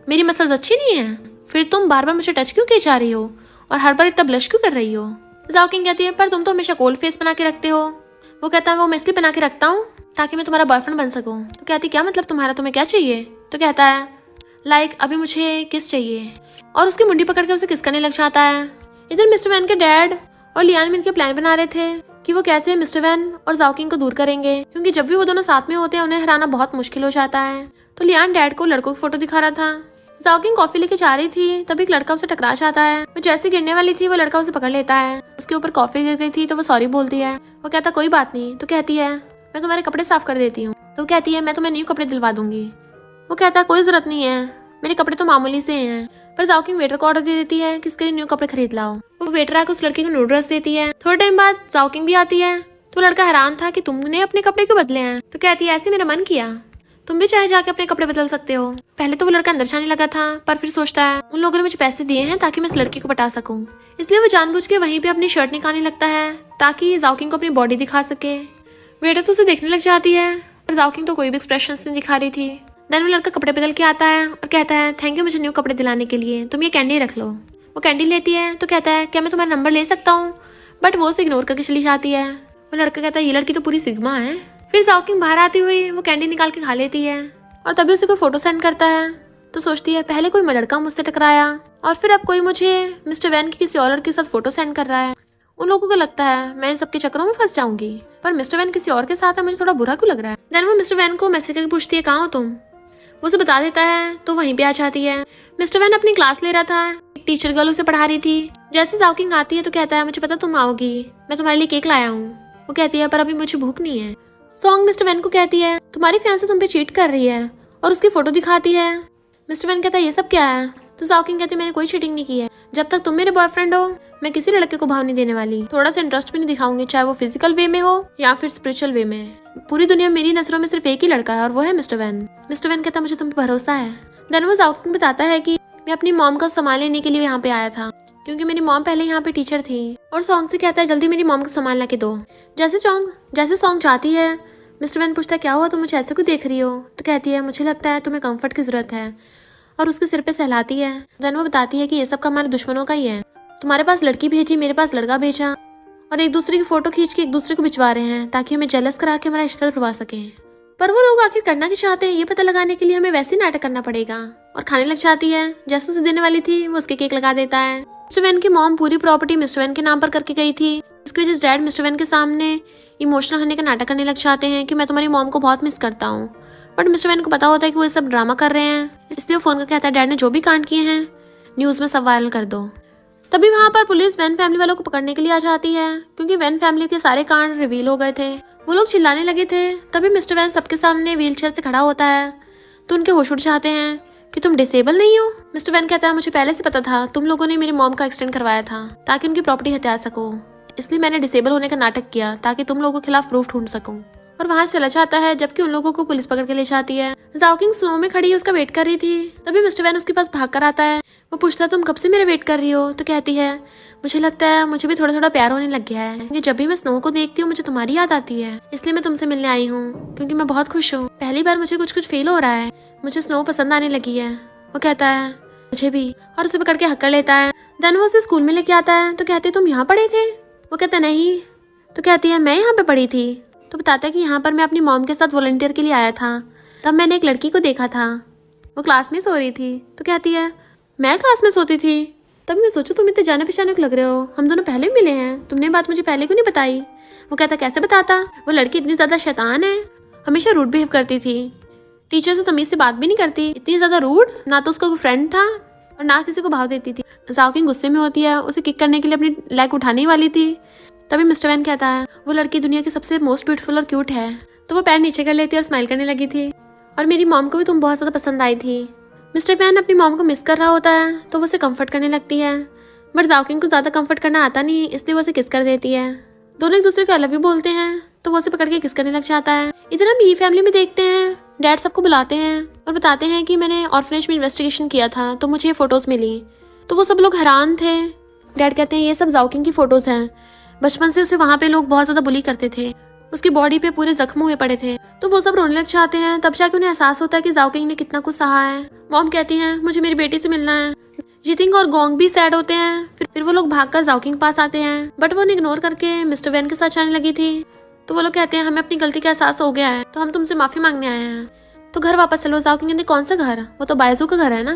मेरी मसल्स अच्छी नहीं है, फिर तुम बार बार मुझे टच क्यों किए जा रही हो और हर बार इतना ब्लश क्यों कर रही हो। जाओकिंग कहती है पर तुम तो हमेशा कोल्ड फेस बना के रखते हो। वो कहता है वो मैं इसलिए बना के रखता हूँ ताकि मैं तुम्हारा बॉयफ्रेंड बन सकूँ। तो कहती क्या मतलब तुम्हारा, तुम्हें क्या चाहिए। तो कहता है लाइक अभी मुझे किस चाहिए, और उसकी मुंडी पकड़ के उसे किस करने लग जाता है। इधर मिस्टर वैन के डैड और लियान मिलकर प्लान बना रहे थे कि वो कैसे मिस्टर वैन और जाओकिंग को दूर करेंगे, क्योंकि जब भी वो दोनों साथ में होते हैं उन्हें हराना बहुत मुश्किल हो जाता है। तो लियान डैड को लड़कों की फोटो दिखा रहा था। जाओकिंग कॉफी लेके जा रही थी तभी एक लड़का उसे टकरा जाता है। वो जैसे गिरने वाली थी वो लड़का उसे पकड़ लेता है, उसके ऊपर कॉफी गिर गई थी तो वो सॉरी बोलती है। वो कहता कोई बात नहीं। तो कहती है मैं तुम्हारे कपड़े साफ कर देती हूँ। तो कहती है मैं तुम्हें न्यू कपड़े दिलवा दूंगी। वो कहता है कोई जरूरत नहीं है, मेरे कपड़े तो मामूली से हैं। पर जाओकिंग वेटर को ऑर्डर दे देती है कि इसके लिए न्यू कपड़े खरीद लाओ। वो वेटर आकर उस लड़के को नूडल्स देती है। थोड़े टाइम बाद जाओकिंग भी आती है। तो लड़का हैरान था कि तुमने अपने कपड़े क्यों बदले हैं। तो कहती है ऐसे मेरा मन किया, तुम भी चाहे जाके अपने कपड़े बदल सकते हो। पहले तो वो लड़का अंदर जाने लगा था पर फिर सोचता है उन लोगों ने मुझे पैसे दिए हैं ताकि मैं इस लड़की को पटा सकूं, इसलिए वो जानबूझ के वहीं पे अपनी शर्ट निकालने लगता है ताकि जाओकिंग को अपनी बॉडी दिखा सके। वेटर तो उसे देखने लग जाती है पर जाओकिंग तो कोई भी एक्सप्रेशन नहीं दिखा रही थी। देन वो लड़का कपड़े बदल के आता है और कहता है थैंक यू मुझे न्यू कपड़े दिलाने के लिए, तुम ये कैंडी रख लो। वो कैंडी लेती है तो कहता है क्या मैं तुम्हारा नंबर ले सकता हूँ, बट वो उसे इग्नोर करके चली जाती है। वो लड़का कहता है ये लड़की तो पूरी सिग्मा है। फिर जाओकिंग बाहर आती हुई वो कैंडी निकाल के खा लेती है और तभी उसे कोई फोटो सेंड करता है। तो सोचती है पहले कोई लड़का मुझसे टकराया और फिर अब कोई मुझे मिस्टर वैन की किसी और लड़के के साथ फोटो सेंड कर रहा है। उन लोगों को लगता है मैं इन सबके चक्करों में फंस जाऊंगी, पर मिस्टर वैन किसी और के साथ है, मुझे थोड़ा बुरा क्यों लग रहा है। देन वो मिस्टर वैन को मैसेज करके पूछती है कहाँ हो तुम। वो उसे बता देता है तो वहीं पे आ जाती है। मिस्टर वैन अपनी क्लास ले रहा था, एक टीचर गर्ल उसे पढ़ा रही थी। जैसे जाओकिंग आती है तो कहता है मुझे पता तुम आओगी, मैं तुम्हारे लिए केक लाया हूँ। वो कहती है पर अभी मुझे भूख नहीं है। सॉन्ग मिस्टर वैन को कहती है तुम्हारी फियांसे तुम पे चीट कर रही है और उसकी फोटो दिखाती है। मिस्टर वैन कहता है ये सब क्या है। तो जाओकिंग कहती है मैंने कोई चीटिंग नहीं की है, जब तक तुम मेरे बॉयफ्रेंड हो मैं किसी लड़के को भाव नहीं देने वाली, थोड़ा सा इंटरेस्ट भी नहीं दिखाऊंगी, चाहे वो फिजिकल वे में हो या फिर स्पिरिचुअल वे में। पूरी दुनिया मेरी नजरों में सिर्फ एक ही लड़का है और वो है मिस्टर वैन। मिस्टर वैन कहता है मुझे तुम पे भरोसा है। देन वो जाओकिंग बताता है कि मैं अपनी मॉम का सामान लेने के लिए यहाँ पे आया था क्योंकि मेरी मॉम पहले यहाँ पे टीचर थी। और सॉन्ग से कहता है जल्दी मेरी मॉम का सामान ला के दो। जैसे सॉन्ग जाती है मिस्टर वैन पूछता है क्या हुआ तुम मुझे ऐसे क्यों देख रही हो। तो कहती है मुझे लगता है तुम्हें कंफर्ट की जरूरत है और उसके सिर पे सहलाती है। देन वो बताती है कि ये सब का हमारे दुश्मनों का ही है, तुम्हारे पास लड़की भेजी मेरे पास लड़का भेजा और एक दूसरे की फोटो खींच के एक दूसरे को भिजवा रहे हैं ताकि हमें जेलस करा के हमारा रिश्ता तुड़वा सके। पर वो लोग आखिर करना क्या चाहते हैं ये पता लगाने के लिए हमें वैसे ही नाटक करना पड़ेगा। और खाने लग जाती है, जैसे उसे देने वाली थी वो उसके केक लगा देता है। मिस्टर वैन की मॉम पूरी प्रॉपर्टी मिस्टर वैन के नाम पर करके गई थी, इसकी वजह से डैड मिस्टर वैन के सामने इमोशनल होने का नाटक करने लग जाते हैं कि मैं तुम्हारी मॉम को बहुत मिस करता हूँ। बट मिस्टर वैन को पता होता है कि वो ये सब ड्रामा कर रहे हैं, इसलिए वो फोन करके कहता है डैड ने जो भी कांड किए हैं न्यूज में सब वायरल कर दो। तभी वहाँ पर पुलिस वैन फैमिली वालों को पकड़ने के लिए आ जाती है क्योंकि वैन फैमिली के सारे कांड रिवील हो गए थे। वो लोग चिल्लाने लगे थे। तभी मिस्टर वैन सबके सामने व्हीलचेयर से खड़ा होता है तो उनके होश उड़ जाते हैं कि तुम डिसेबल नहीं हो। मिस्टर वैन कहता है मुझे पहले से पता था तुम लोगों ने मेरी मॉम का एक्सीडेंट करवाया था ताकि उनकी प्रॉपर्टी हत्या सको, इसलिए मैंने डिसेबल होने का नाटक किया ताकि तुम लोगों के खिलाफ प्रूफ ढूंढ सकूं। और वहां से चला जाता है जबकि उन लोगों को पुलिस पकड़ के ले जाती है। जाओकिंग स्नो में खड़ी उसका वेट कर रही थी। तभी मिस्टर वैन उसके पास भाग कर आता है। वो पूछता है तुम कब से मेरे वेट कर रही हो। तो कहती है मुझे लगता है मुझे भी थोड़ा थोड़ा प्यार होने लग गया है क्योंकि जब भी मैं स्नो को देखती हूँ मुझे तुम्हारी याद आती है, इसलिए मैं तुमसे मिलने आई हूँ क्योंकि मैं बहुत खुश हूँ। पहली बार मुझे कुछ फील हो रहा है, मुझे स्नो पसंद आने लगी है। वो कहता है मुझे भी और उसे पकड़ के हक कर लेता है। देन वो उसे स्कूल में लेके आता है तो कहती है तुम यहाँ पढ़े थे। वो कहता नहीं। तो कहती है मैं यहाँ पे पढ़ी थी। तो बताता है कि यहाँ पर मैं अपनी मॉम के साथ वॉलंटियर के लिए आया था, तब मैंने एक लड़की को देखा था, वो क्लास में सो रही थी। तो कहती है मैं क्लास में सोती थी। तभी मैं सोचूं तुम इतने जाने पहचाने को लग रहे हो, हम दोनों पहले मिले हैं, तुमने बात मुझे पहले क्यों नहीं बताई। वो कहता कैसे बताता, वो लड़की इतनी ज्यादा शैतान है, हमेशा रूड बिहेव करती थी, टीचर से तमीज से बात भी नहीं करती, इतनी ज्यादा रूड, ना तो उसका कोई फ्रेंड था और ना किसी को भाव देती थी। जाओकिंग गुस्से में होती है, उसे किक करने के लिए अपनी लेग उठाने वाली थी। तभी मिस्टर वैन कहता है वो लड़की दुनिया की सबसे मोस्ट ब्यूटीफुल और क्यूट है। तो वो पैर नीचे कर लेती है और स्माइल करने लगी थी और मेरी मॉम को भी तुम बहुत ज्यादा पसंद आई थी। मिस्टर वैन अपनी मॉम को मिस कर रहा होता है तो वो उसे कंफर्ट करने लगती है, बट जाओकिंग को ज्यादा कंफर्ट करना आता नहीं, इसलिए वो उसे किस कर देती है। दोनों एक दूसरे को आई लव यू बोलते हैं तो वो उसे पकड़ के किस करने लग जाता है। इधर हम ये फैमिली में देखते हैं डैड सबको बुलाते हैं और बताते हैं कि मैंने ऑर्फनेज में इन्वेस्टिगेशन किया था तो मुझे ये फोटोज मिली। तो वो सब लोग हैरान थे। डैड कहते हैं ये सब जाओकिंग की फोटोज हैं, बचपन से उसे वहाँ पे लोग बहुत ज्यादा बुली करते थे, उसकी बॉडी पे पूरे जख्म हुए पड़े थे। तो वो सब रोने लग जाते हैं। तब जाके उन्हें एहसास होता है कि जाओकिंग ने कितना कुछ सहा है। मॉम कहती है मुझे मेरी बेटी से मिलना है। जितिंग और गोंग भी सैड होते हैं। फिर वो लोग भागकर जाओकिंग पास आते हैं, बट वो उन्हें इग्नोर करके मिस्टर वैन के साथ जाने लगी थी। तो वो लोग कहते हैं हमें अपनी गलती का एहसास हो गया है तो हम तुमसे माफी मांगने आए हैं, तो घर वापस चलो। जाओकिंग कहती कौन सा घर, वो तो बायजू का घर है ना।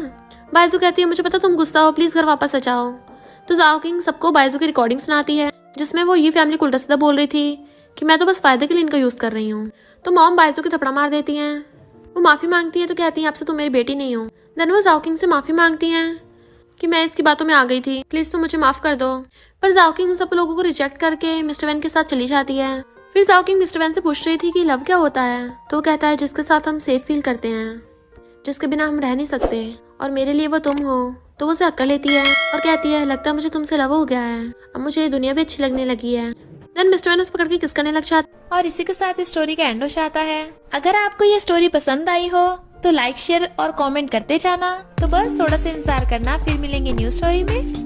बायजू कहती है मुझे पता तुम गुस्सा हो, प्लीज घर वापस आ जाओ। तो जाओकिंग सबको बायजू की रिकॉर्डिंग सुनाती है जिसमें वो ये फैमिली को उल्टा सीधा बोल रही थी कि मैं तो बस फायदे के लिए इनका यूज कर रही हूँ। तो मॉम बायजू की थपड़ा मार देती हैं। वो माफी मांगती है तो कहती है आपसे तुम मेरी बेटी नहीं हो। देन वो जाओकिंग से माफी मांगती हैं कि मैं इसकी बातों में आ गई थी, प्लीज तुम मुझे माफ कर दो। पर जाओकिंग उन सब लोगों को रिजेक्ट करके मिस्टर वैन के साथ चली जाती है। फिर जाओकिंग मिस्टर वैन से पूछ रही थी कि लव क्या होता है। तो वो कहता है जिसके साथ हम सेफ फील करते हैं, जिसके बिना हम रह नहीं सकते, और मेरे लिए वो तुम हो। तो वो उसे हक कर लेती है और कहती है लगता है मुझे तुमसे लव हो गया है, अब मुझे ये दुनिया भी अच्छी लगने लगी है। देन मिस्टर वैन उसे पकड़ के किस करने लग जाता। और इसी के साथ इस स्टोरी का एंड हो जाता है। अगर आपको ये स्टोरी पसंद आई हो तो लाइक शेयर और कमेंट करते जाना। तो बस थोड़ा सा इंतजार करना, फिर मिलेंगे न्यू स्टोरी में।